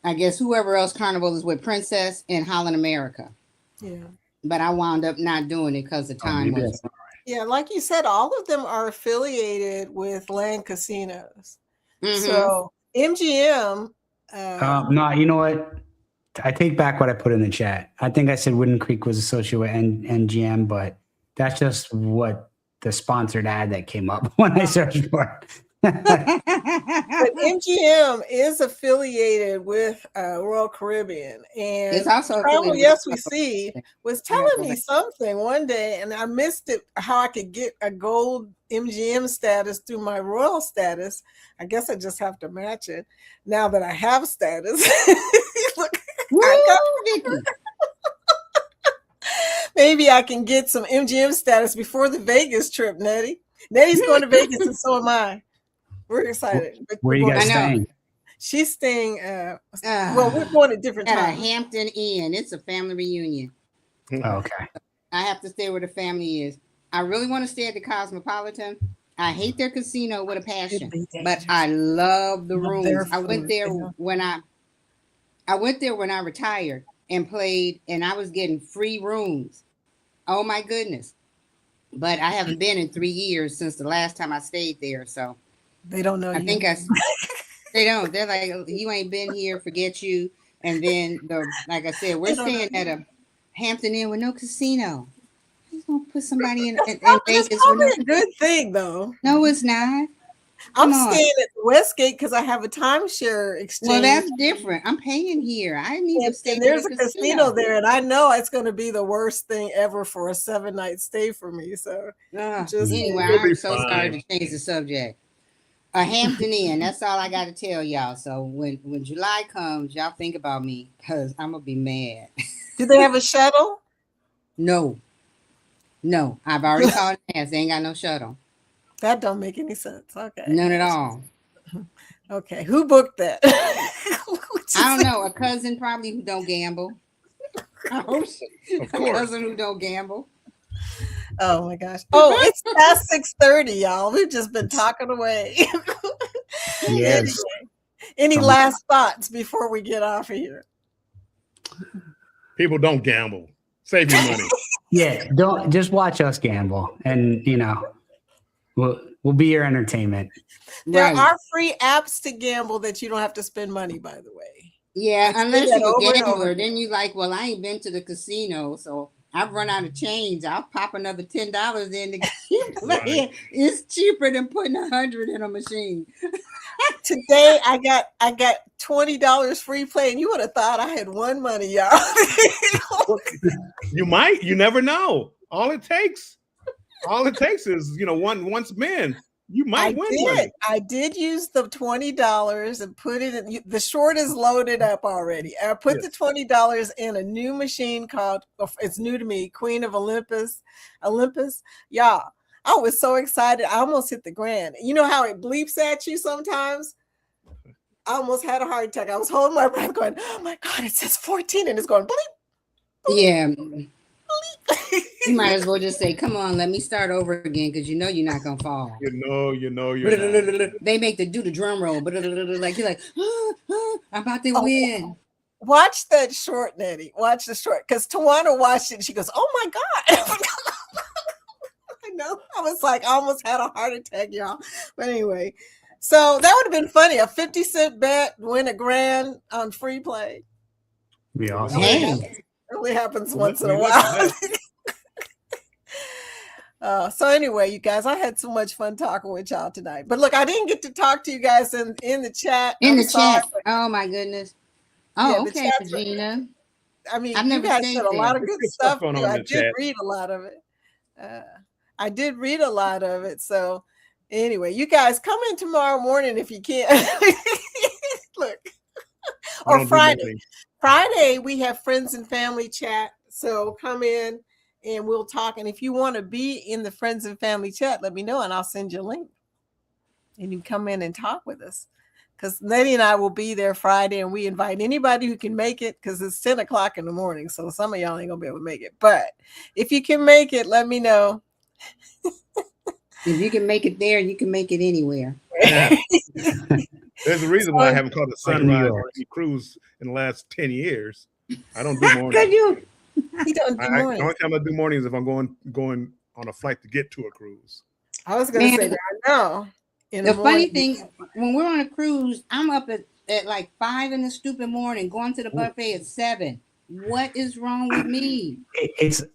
I guess whoever else Carnival is with, Princess and Holland America. Yeah. But I wound up not doing it because the time was. Yeah, like you said, all of them are affiliated with land casinos. Mm-hmm. So MGM. No, you know what? I take back what I put in the chat. I think I said Wind Creek was associated with NGM, but that's just what the sponsored ad that came up when I searched for it. But MGM is affiliated with Royal Caribbean, and it's also Travel Yes We See was telling me something one day, and I missed it. How I could get a gold MGM status through my Royal status. I guess I just have to match it now that I have status. Look, maybe I can get some MGM status before the Vegas trip, Nettie. Nettie's going to Vegas, and so am I. We're excited. Where you guys staying? She's staying. Well, we're going at different times. At a Hampton Inn. It's a family reunion. Oh, okay. I have to stay where the family is. I really want to stay at the Cosmopolitan. I hate their casino with a passion, but I love the rooms. I went there when I retired and played, and I was getting free rooms. Oh my goodness! But I haven't been in 3 years since the last time I stayed there, so they don't know. They don't. They're like, you ain't been here, forget you. And then like I said, we're staying at a Hampton Inn with no casino. He's gonna put somebody in Vegas. It's probably a good thing, though. No, it's not. I'm staying at Westgate because I have a timeshare exchange. Well, that's different. I'm paying here. I need to stay. And there's a casino there, and I know it's going to be the worst thing ever for a 7-night stay for me. So, anyway, I'm so sorry to change the subject. A Hampton Inn. That's all I got to tell y'all. So when July comes, y'all think about me because I'm gonna be mad. Do they have a shuttle? No, I've already called and they ain't got no shuttle. That don't make any sense. Okay. None at all. Okay. Who booked that? I don't know. A cousin probably who don't gamble. Of course. A cousin who don't gamble. Oh my gosh. Oh, it's past 6:30, y'all. We've just been talking away. Yes. Any last thoughts before we get off of here? People don't gamble. Save your money. Yeah, don't just watch us gamble, and we'll be your entertainment. There are free apps to gamble that you don't have to spend money, by the way. Yeah, unless you're a gambler, then you like, well, I ain't been to the casino, so I've run out of change. I'll pop another $10 in to right. It's cheaper than putting 100 in a machine. Today I got $20 free play, and you would have thought I had won money, y'all. You might. You never know. All it takes is one spin. You might win money. I did use the $20 and put it in. The short is loaded up already. I put the $20 in a new machine called, it's new to me, Queen of Olympus. Y'all, I was so excited. I almost hit the grand. You know how it bleeps at you sometimes? I almost had a heart attack. I was holding my breath going, oh my God, it says 14 and it's going bleep. bleep yeah. bleep. You might as well just say, come on, let me start over again because you're not going to fall. You're not. They make do the drum roll. Like you're like, I'm about to win. Watch that short, Nettie. Watch the short. Because Tawana watched it and she goes, oh my God. I know. I was like, I almost had a heart attack, y'all. But anyway, so that would have been funny. A 50-cent bet, win a grand on free play. Be awesome. Hey. It only happens once in a while. So anyway, you guys, I had so much fun talking with y'all tonight. But look, I didn't get to talk to you guys in the chat. In I'm the sorry, chat. Oh my goodness. yeah, Oh, the okay, chat's. Regina. I mean, I've you never guys stayed said a lot there. of good Good stuff stuff going too. on in I the did chat. read a lot of it. I did read a lot of it. So anyway, you guys come in tomorrow morning if you can. Look, I or don't do Friday. morning. Friday we have friends and family chat. So come in and we'll talk. And if you want to be in the friends and family chat, let me know and I'll send you a link. And you come in and talk with us. Because Letty and I will be there Friday, and we invite anybody who can make it because it's 10 o'clock in the morning. So some of y'all ain't gonna be able to make it. But if you can make it, let me know. If you can make it there, you can make it anywhere. There's a reason why I haven't caught a Like New sunrise York. or any cruise in the last 10 years. I don't do mornings. Could you? He don't do The mornings. only time I do mornings is if I'm going on a flight to get to a cruise. I was gonna Man, say that I know. In The funny morning. thing, when we're on a cruise, I'm up at like 5 in the stupid morning, going to the buffet at 7. What is wrong with me?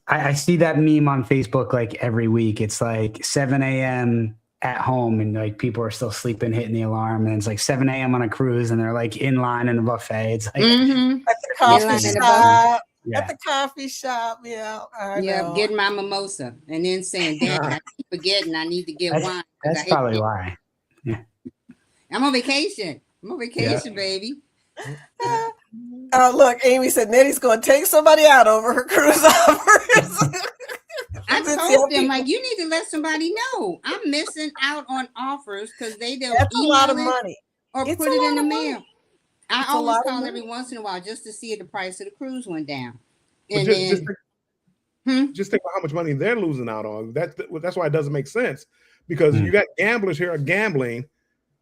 I see that meme on Facebook like every week. It's like 7 a.m. at home and like people are still sleeping, hitting the alarm, and it's like 7 a.m. on a cruise and they're like in line in a buffet. It's like Mm-hmm. At the coffee line in the shop. yeah. At the coffee shop. Yeah. I Yeah, know. getting my mimosa and then saying, "Dang, I keep forgetting I need to get That's, wine." 'cause that's I hate probably to why. I'm on vacation. I'm on vacation, baby. Oh, look, Amy said Nettie's going to take somebody out over her cruise offers. I It's told them, people. like, you need to let somebody know I'm missing out on offers because they don't That's a lot of email it money. or It's put a it lot in the of mail. money. I It's a always lot of call money. every once in a while just to see if the price of the cruise went down. But And just, then, just think about how much money they're losing out on. That's why it doesn't make sense, because Hmm. you got gamblers here are gambling.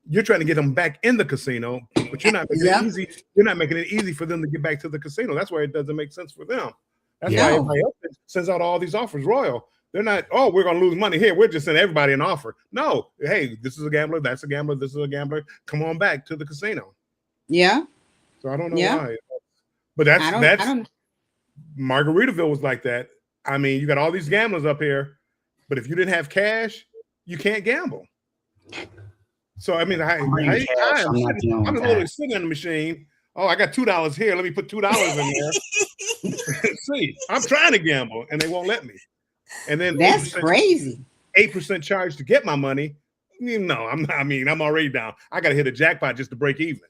You're trying to get them back in the casino, but you're not making Yeah. it easy. You're not making it easy for them to get back to the casino. That's why it doesn't make sense for them. That's Yeah. why No. everybody else sends out all these offers. Royal, they're not. Oh, we're going to lose money here. We're just sending everybody an offer. No, hey, this is a gambler. That's a gambler. This is a gambler. Come on back to the casino. yeah, So I don't know Yeah. why, but I that's don't. Margaritaville was like that. I mean, you got all these gamblers up here, but if you didn't have cash, you can't gamble. So I mean, I'm bringing cash. I'm not dealing I'm with literally that. sitting on the machine. Oh, I got $2 here. Let me put $2 in there. See, I'm trying to gamble, and they won't let me. And then That's crazy. 8% charge to get my money. No, I'm not. I mean, I'm already down. I got to hit a jackpot just to break even.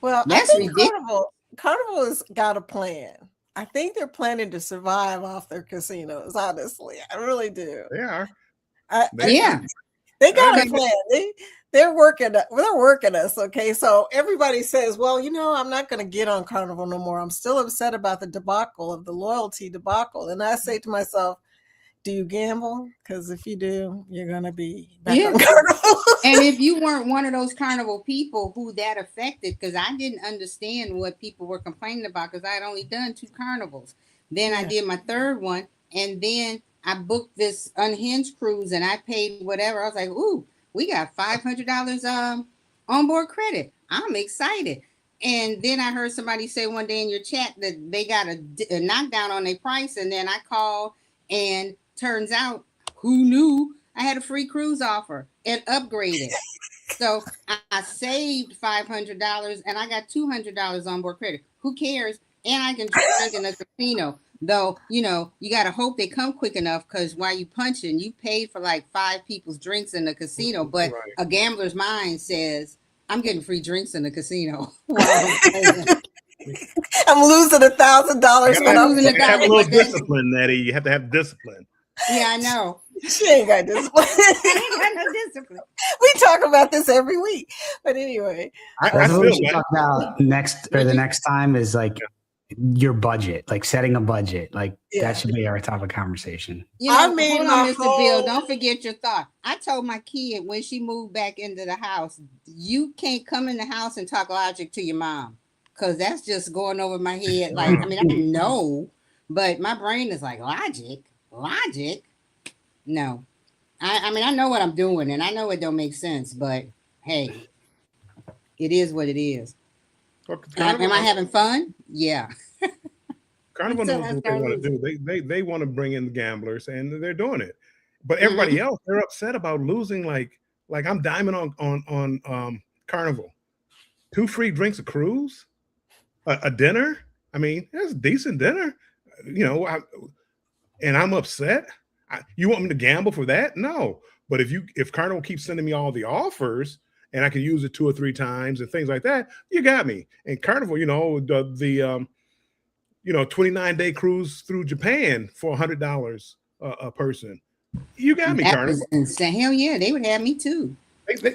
Well, That's I think ridiculous. Carnival has got a plan. I think they're planning to survive off their casinos. Honestly, I really do. They are. Yeah. They got I a mean- plan. They're working us. Okay. So everybody says, well, I'm not going to get on Carnival no more. I'm still upset about the debacle of the loyalty debacle. And I say to myself, do you gamble? Because if you do, you're going to be back Yeah. on Carnival. And if you weren't one of those Carnival people who that affected, because I didn't understand what people were complaining about, because I had only done 2 carnivals. Then I Yeah. did my 3rd one, and then I booked this unhinged cruise, and I paid whatever. I was like, "Ooh, we got $500 onboard credit. I'm excited." And then I heard somebody say one day in your chat that they got a knockdown on their price, and then I called, and turns out, who knew? I had a free cruise offer and upgraded. So I saved $500 and I got $200 on board credit. Who cares? And I can drink in a casino. Though, you got to hope they come quick enough, because while you punching, you paid for like 5 people's drinks in the casino. But Right. a gambler's mind says, I'm getting free drinks in the casino. while I'm playing. I'm losing $1,000 when I'm losing You have a $1,000, little but then- discipline, Nettie. You have to have discipline. Yeah, I know. She ain't got discipline. I ain't got no discipline. We talk about this every week. But anyway, I That's what we still should talk about the next time is like your budget, like setting a budget. Like Yeah. that should be our topic of conversation. I made hold my on, Mr. Bill. whole- Don't forget your thought. I told my kid when she moved back into the house, you can't come in the house and talk logic to your mom, because that's just going over my head. Like, I mean, I know, but my brain is like, logic. No, I mean, I know what I'm doing, and I know it don't make sense, but hey, it is what it is. Am I having fun? Yeah. Carnival Until knows I what they start want to do. They want to bring in the gamblers, and they're doing it. But everybody else, they're upset about losing. Like I'm diamond on Carnival. 2 free drinks a cruise, a dinner. I mean, that's a decent dinner, you know. And I'm upset. You want me to gamble for that? No. But if Carnival keeps sending me all the offers and I can use it 2 or 3 times and things like that, you got me. And Carnival, you know, the 29-day cruise through Japan for $100 a person. You got me, Carnival. Hell yeah, they would have me too.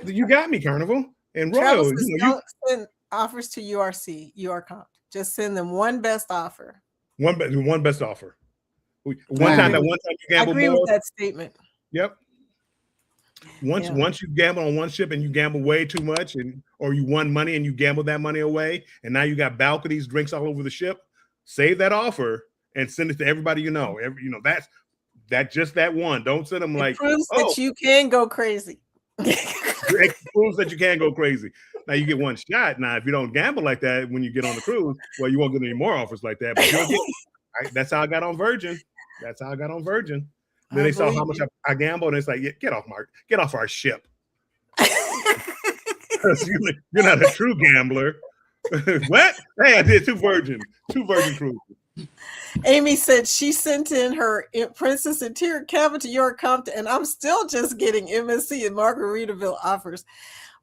You got me, Carnival. And Travel Royal, says don't send offers to URComp. Just send them one best offer. One best offer. One time you gamble I agree more. with that statement. Yep. Once you gamble on one ship and you gamble way too much, or you won money and you gambled that money away, and now you got balconies, drinks all over the ship, save that offer and send it to everybody you know. That's just that one. Don't send them like proves that you can go crazy. It proves that you can go crazy. Now you get one shot. Now, if you don't gamble like that when you get on the cruise, well, you won't get any more offers like that. But you'll get, that's how I got on Virgin. Then they saw how much I gambled, and it's like, yeah, get off our ship. You're not a true gambler. What? Hey, I did 2 Virgin cruises. Amy said she sent in her Princess Interior cabin to York Compton, and I'm still just getting MSC and Margaritaville offers.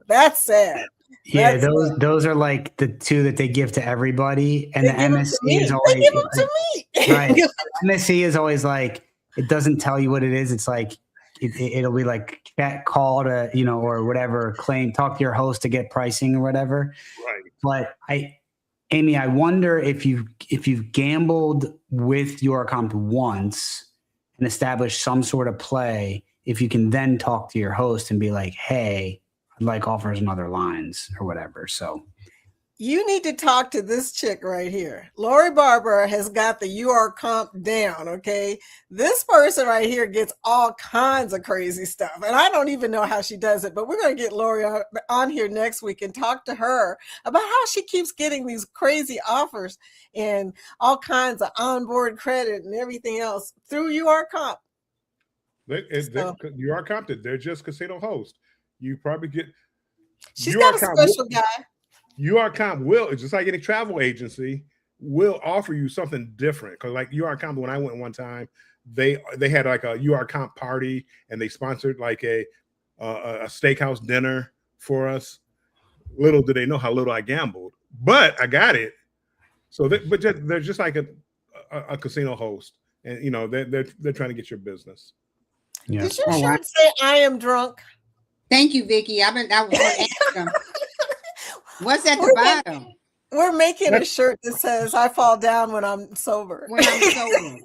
That's sad. Yeah, those are like the 2 that they give to everybody, and the MSC is always they give them to me. Right. MSC is always like, it doesn't tell you what it is. It's like it'll be like call to, you know, or whatever, talk to your host to get pricing or whatever. Right. But Amy, I wonder if you've gambled with Eurocomp once and established some sort of play, if you can then talk to your host and be like, hey, I'd like offers and other lines or whatever. So you need to talk to this chick right here. Lori Barber has got the Eurocomp down, okay? This person right here gets all kinds of crazy stuff, and I don't even know how she does it, but we're going to get Lori on here next week and talk to her about how she keeps getting these crazy offers and all kinds of onboard credit and everything else through Eurocomp. Eurocomp, they're just casino hosts. You probably get... She's got a special guy. Eurocomp will, just like any travel agency, will offer you something different. Because like Eurocomp, when I went one time, they had like a Eurocomp party, and they sponsored like a steakhouse dinner for us. Little did they know how little I gambled, but I got it. So they're just like a casino host, and you know they're trying to get your business. Yeah. Did your shirt say "I am drunk"? Thank you, Vicky. I was going to ask them. What's at the bottom? We're making a shirt that says "I fall down when I'm sober." When I'm sober.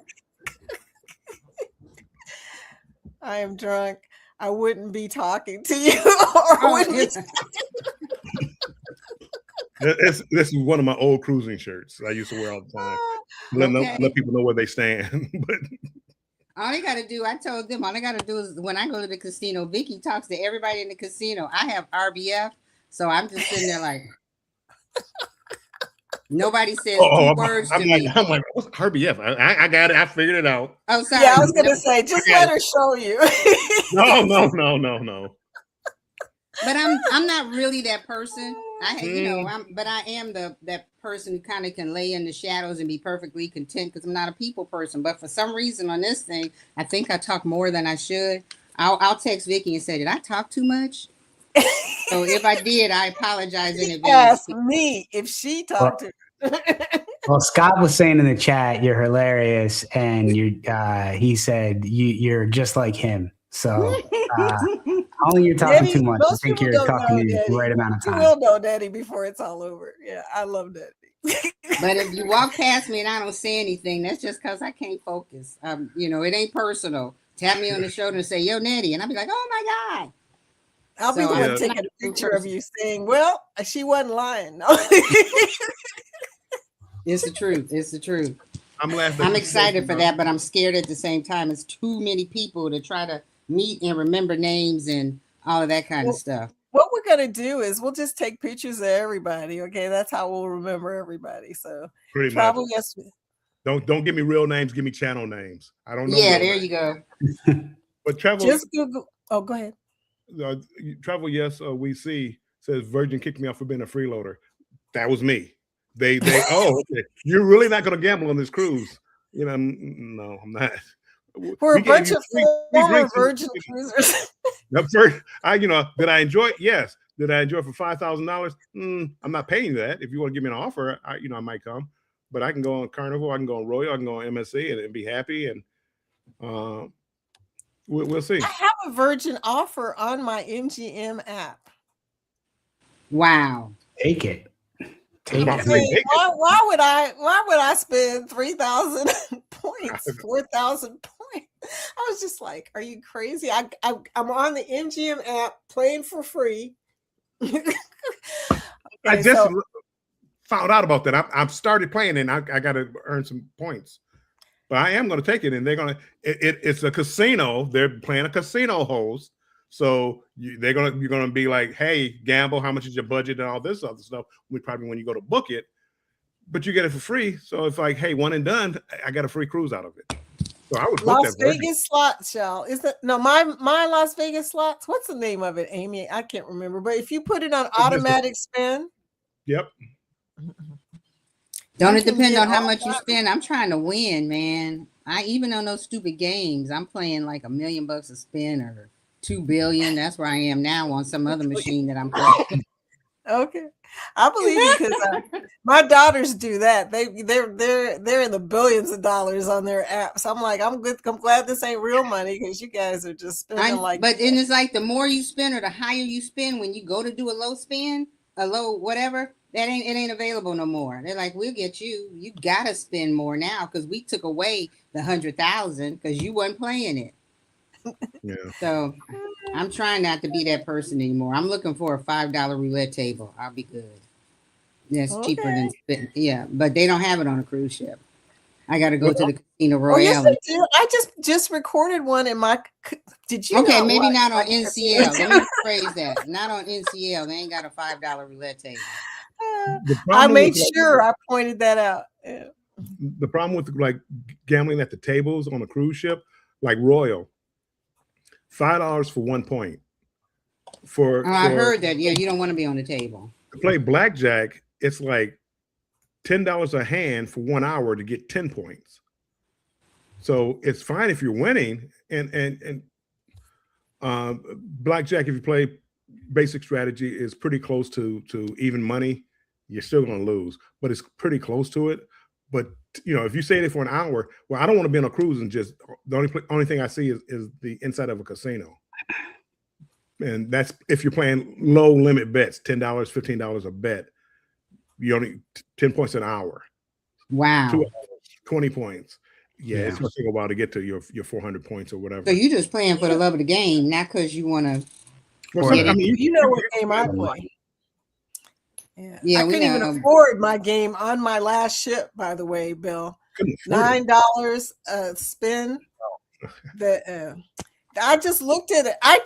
I am drunk. I wouldn't be talking to you. This is one of my old cruising shirts I used to wear all the time. Let people know where they stand. But all they got to do, I told them, all they got to do is when I go to the casino, Vicky talks to everybody in the casino. I have RBF. So I'm just sitting there like, nobody says 2 words to me. I'm like, what's RBF? I got it. I figured it out. Oh, sorry. Yeah, I was going to say, just let her show you. No. But I'm not really that person. But I am that person who kind of can lay in the shadows and be perfectly content because I'm not a people person. But for some reason on this thing, I think I talk more than I should. I'll text Vicky and say, did I talk too much? So if I did, I apologize in advance. Ask me if she talked to her. Well, Scott was saying in the chat, you're hilarious, and he said you're just like him. So only you're talking Daddy, too much. I think you're talking the right amount of time. You will know Daddy before it's all over. Yeah, I love Daddy. But if you walk past me and I don't say anything, that's just because I can't focus. It ain't personal. Tap me on the shoulder and say, "Yo, Nettie," and I'll be like, "Oh my God." I'll be the one taking a picture of you saying, "Well, she wasn't lying." No. It's the truth. It's the truth. I'm laughing. I'm excited for that, but I'm scared at the same time. It's too many people to try to meet and remember names and all of that kind of stuff. What we're going to do is we'll just take pictures of everybody. Okay. That's how we'll remember everybody. So pretty probably much. Don't give me real names. Give me channel names. I don't know. Yeah, there you go. But travel, Just Google. Oh, go ahead. uh, travel. Yes, we see says Virgin kicked me off for being a freeloader. That was me. They. Oh, okay. You're really not going to gamble on this cruise? You know, no, I'm not. We're a We gave bunch you of free former drinks. Virgin cruisers. The first, did I enjoy it? Yes. Did I enjoy it for $5,000? I'm not paying that. If you want to give me an offer, I might come. But I can go on Carnival, I can go on Royal, I can go on MSC and be happy. And we'll see. I have a Virgin offer on my MGM app. Wow. Take it. Take I'm it. saying, why would I spend 3,000 points, 4,000 points? I was just like, are you crazy? I'm on the MGM app playing for free. I just found out about that. I've started playing and I got to earn some points. But I am going to take it, and they're going to. It's a casino. They're playing a casino host, so you're going to be like, "Hey, gamble. How much is your budget and all this other stuff?" Probably when you go to book it, but you get it for free. So it's like, "Hey, one and done. I got a free cruise out of it." So I would book Las that Vegas slots, y'all. Is that no my Las Vegas slots? What's the name of it, Amy? I can't remember. But if you put it on automatic spin, yep. Don't it depend on how much you spend? I'm trying to win, man. Even on those stupid games, I'm playing like $1 million a spin or 2 billion. That's where I am now on some other machine that I'm playing. Okay, I believe you because my daughters do that. They're in the billions of dollars on their apps. I'm like, I'm good. I'm glad this ain't real money because you guys are just spending But then it's like the more you spend or the higher you spend when you go to do a low spin, a low whatever. It ain't available no more. They're like, we'll get you. You gotta spend more now because we took away the 100,000 because you wasn't playing it. Yeah. So I'm trying not to be that person anymore. I'm looking for a $5 roulette table. I'll be good. That's cheaper than spend. But they don't have it on a cruise ship. I got to go to the Casino Royale. Oh, yes, they do. I just recorded one in my. Did you? Okay, maybe not on NCL. Let me rephrase that. Not on NCL. They ain't got a $5 roulette table. I made sure I pointed that out. Yeah. The problem with like gambling at the tables on a cruise ship, like Royal, $5 for 1 point. I heard that. Yeah, you don't want to be on the table. To play blackjack, it's like $10 a hand for 1 hour to get 10 points. So it's fine if you're winning. And blackjack, if you play basic strategy, is pretty close to even money. You're still going to lose, but it's pretty close to it. But if you stay there for an hour, well, I don't want to be on a cruise and just the only thing I see is the inside of a casino. And that's if you're playing low limit bets, $10, $15 a bet. You only 10 points an hour. Wow. 2 hours, 20 points. Yeah, it's going to take a while to get to your 400 points or whatever. So you're just playing for the love of the game, not because you want to. Well, you know what game I play. Yeah, I couldn't even afford my game on my last ship, by the way, Bill. $9 a spin. I just looked at it. I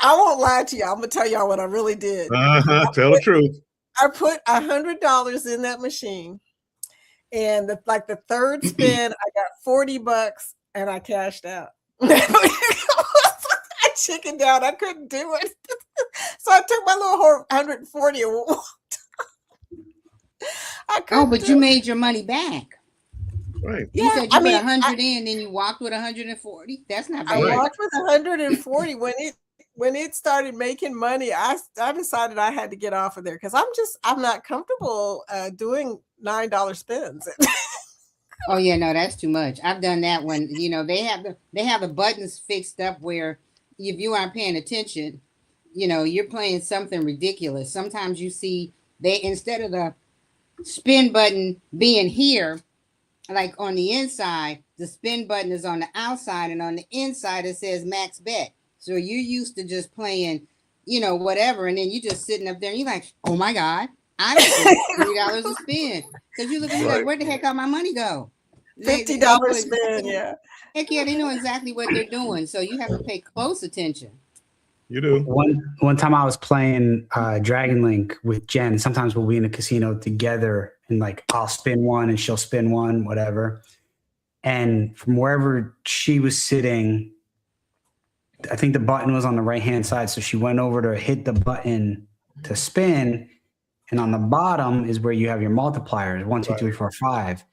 won't lie to you. I'm gonna tell y'all what I really did. Tell the truth. I put $100 in that machine, and the third spin, I got $40, and I cashed out. I chickened out. I couldn't do it. So I took my little 140 and walked. But you made your money back. Right. You said you put 100 in, then you walked with 140. That's not bad. I walked with 140 when it started making money. I decided I had to get off of there because I'm not comfortable doing $9 spins. Oh yeah, no, that's too much. I've done that when they have the buttons fixed up where if you aren't paying attention, you're playing something ridiculous. Sometimes you see instead of the spin button being here, like on the inside, the spin button is on the outside, and on the inside it says max bet. So you're used to just playing, whatever, and then you just sitting up there and you're like, oh my God, I don't $3 a spin. Because you're looking like, where the heck all my money go? $50 spin, yeah. Heck yeah, they know exactly what they're doing. So you have to pay close attention. You do. One time I was playing Dragon Link with Jen. Sometimes we'll be in a casino together, and I'll spin one and she'll spin one, whatever. And from wherever she was sitting, I think the button was on the right-hand side. So she went over to hit the button to spin. And on the bottom is where you have your multipliers, 1, 2, 3, 4, 5.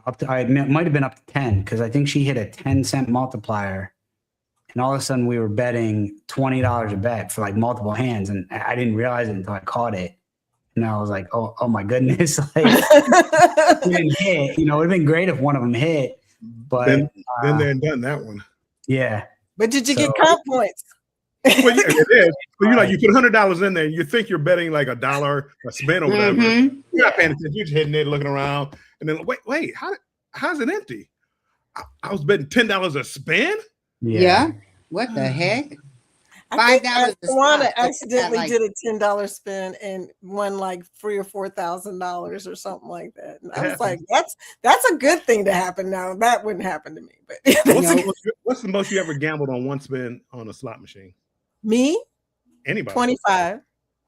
Up to, it might have been up to 10 because I think she hit a 10-cent multiplier. And all of a sudden we were betting $20 a bet for like multiple hands. And I didn't realize it until I caught it. And I was like, oh my goodness. Like, it didn't hit. It would have been great if one of them hit. But then they had done that one. Yeah. But did you get comp points? Well, yeah, it is. But you put $100 in there, and you think you're betting like $1 a spin or whatever. Mm-hmm. You're not paying attention. You're just hitting it, looking around, and then wait, how's it empty? I was betting $10 a spin. Yeah. What the heck? I think $5 a Tawana spot. accidentally did a $10 spin and won like $3,000 or $4,000 or something like that. And I was like, that's a good thing to happen now. That wouldn't happen to me. But What's the most you ever gambled on one spin on a slot machine? me? Anybody? 25.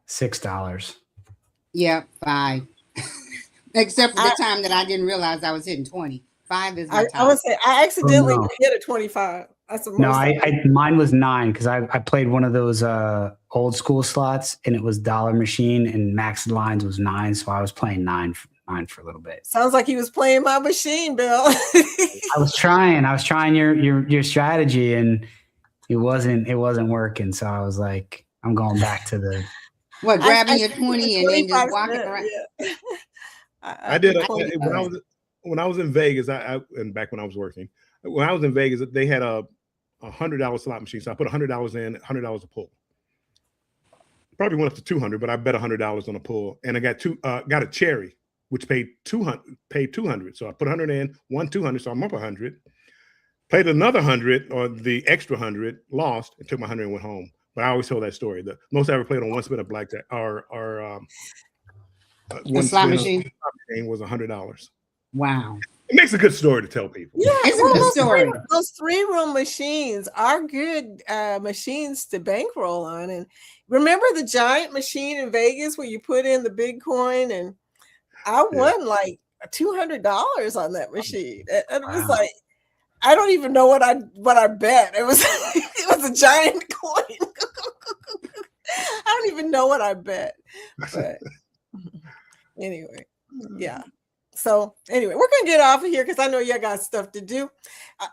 $6. Yeah, 5. Except for the time that I didn't realize I was hitting 20. 5 is my I would say I accidentally no. hit a 25. That's the most. No, mine was 9 because I played one of those old school slots and it was dollar machine and max lines was 9, so I was playing 9 for a little bit. Sounds like he was playing my machine, Bill. I was trying your strategy and it wasn't working, so I was like, I'm going back to the grabbing your 20 and then just walking around. Yeah. I did when I was in Vegas. And back when I was working, when I was in Vegas, they had a $100 slot machine. So I put $100 in, $100 a pull. Probably went up to $200, but I bet $100 on a pull, and I got a cherry, which paid $200. So I put 100 in, won 200, so I'm up 100. Played another 100 or the extra 100, lost, and took my 100 and went home. But I always tell that story. The most I ever played on one spin of blackjack or one slot machine was $100. Wow. It makes a good story to tell people. Yeah, It's a good story. Those 3-room machines are good machines to bankroll on. And remember the giant machine in Vegas where you put in the big coin, and I won like $200 on that machine. And it was like, I don't even know what I bet. It was it was a giant coin. I don't even know what I bet. But anyway, yeah. So anyway, we're going to get off of here because I know you got stuff to do.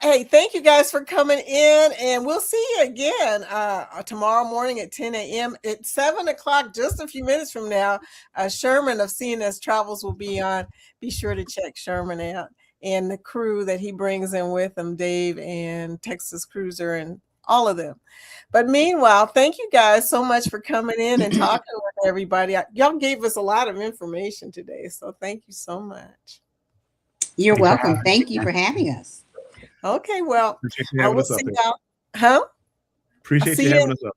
Hey, thank you guys for coming in, and we'll see you again tomorrow morning at 10 a.m. At 7 o'clock, just a few minutes from now, Sherman of CNS Travels will be on. Be sure to check Sherman out and the crew that he brings in with him, Dave and Texas Cruiser and all of them. But meanwhile, thank you guys so much for coming in and talking with everybody. Y'all gave us a lot of information today, so thank you so much. You're welcome. Thank you for having us. Okay, well, Appreciate you I having will us up see there. y'all. Huh? Appreciate see you you. having us up.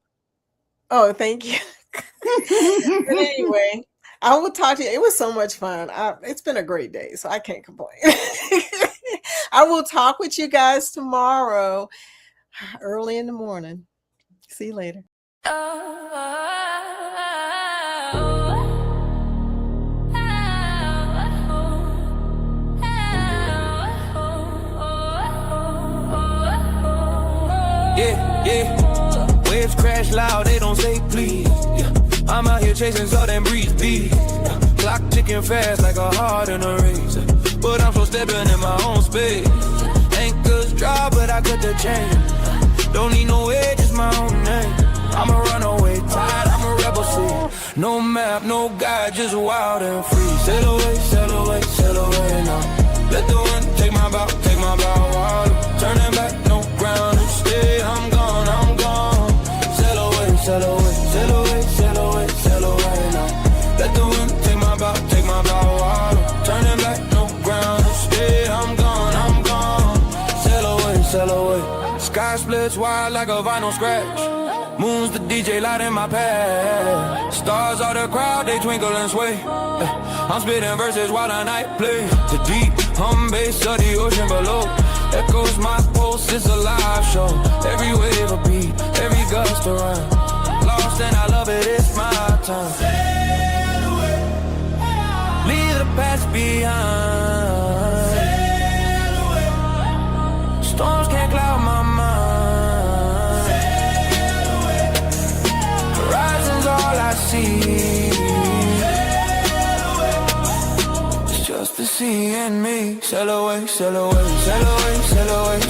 Oh, thank you. But anyway, I will talk to you. It was so much fun. It's been a great day, so I can't complain. I will talk with you guys tomorrow, early in the morning. See you later. Yeah. Waves crash loud, they don't say please. Yeah. I'm out here chasing Southern breeze beat. Clock ticking fast like a heart in a race. But I'm so stepping in my own space. Anchors drop, but I cut the chain. Don't need no way, just my own name. I'm a runaway tide, I'm a rebel seed. No map, no guide, just wild and free. Sail away, sail away, sail away now. Let the wind take my bow wild. Turning back, no ground to stay. I'm gone, I'm gone. Sail away, sail away, sail away, sail away, sail away now. Let the wind take my bow wild. Turning back, no ground to stay. I'm gone, I'm gone. Sail away, sail away. Sky splits wide like a vinyl scratch. Moon's the DJ light in my pad. Stars are the crowd, they twinkle and sway. I'm spitting verses while the night plays. The deep hum bass of the ocean below echoes my pulse, it's a live show. Every wave a beat, every gust a rhyme. Lost and I love it, it's my time. Sail away. Leave the past behind. Sail away. Storms can't cloud my mind. Sail the sea and me. Sail away, sail away, sail away, sail away.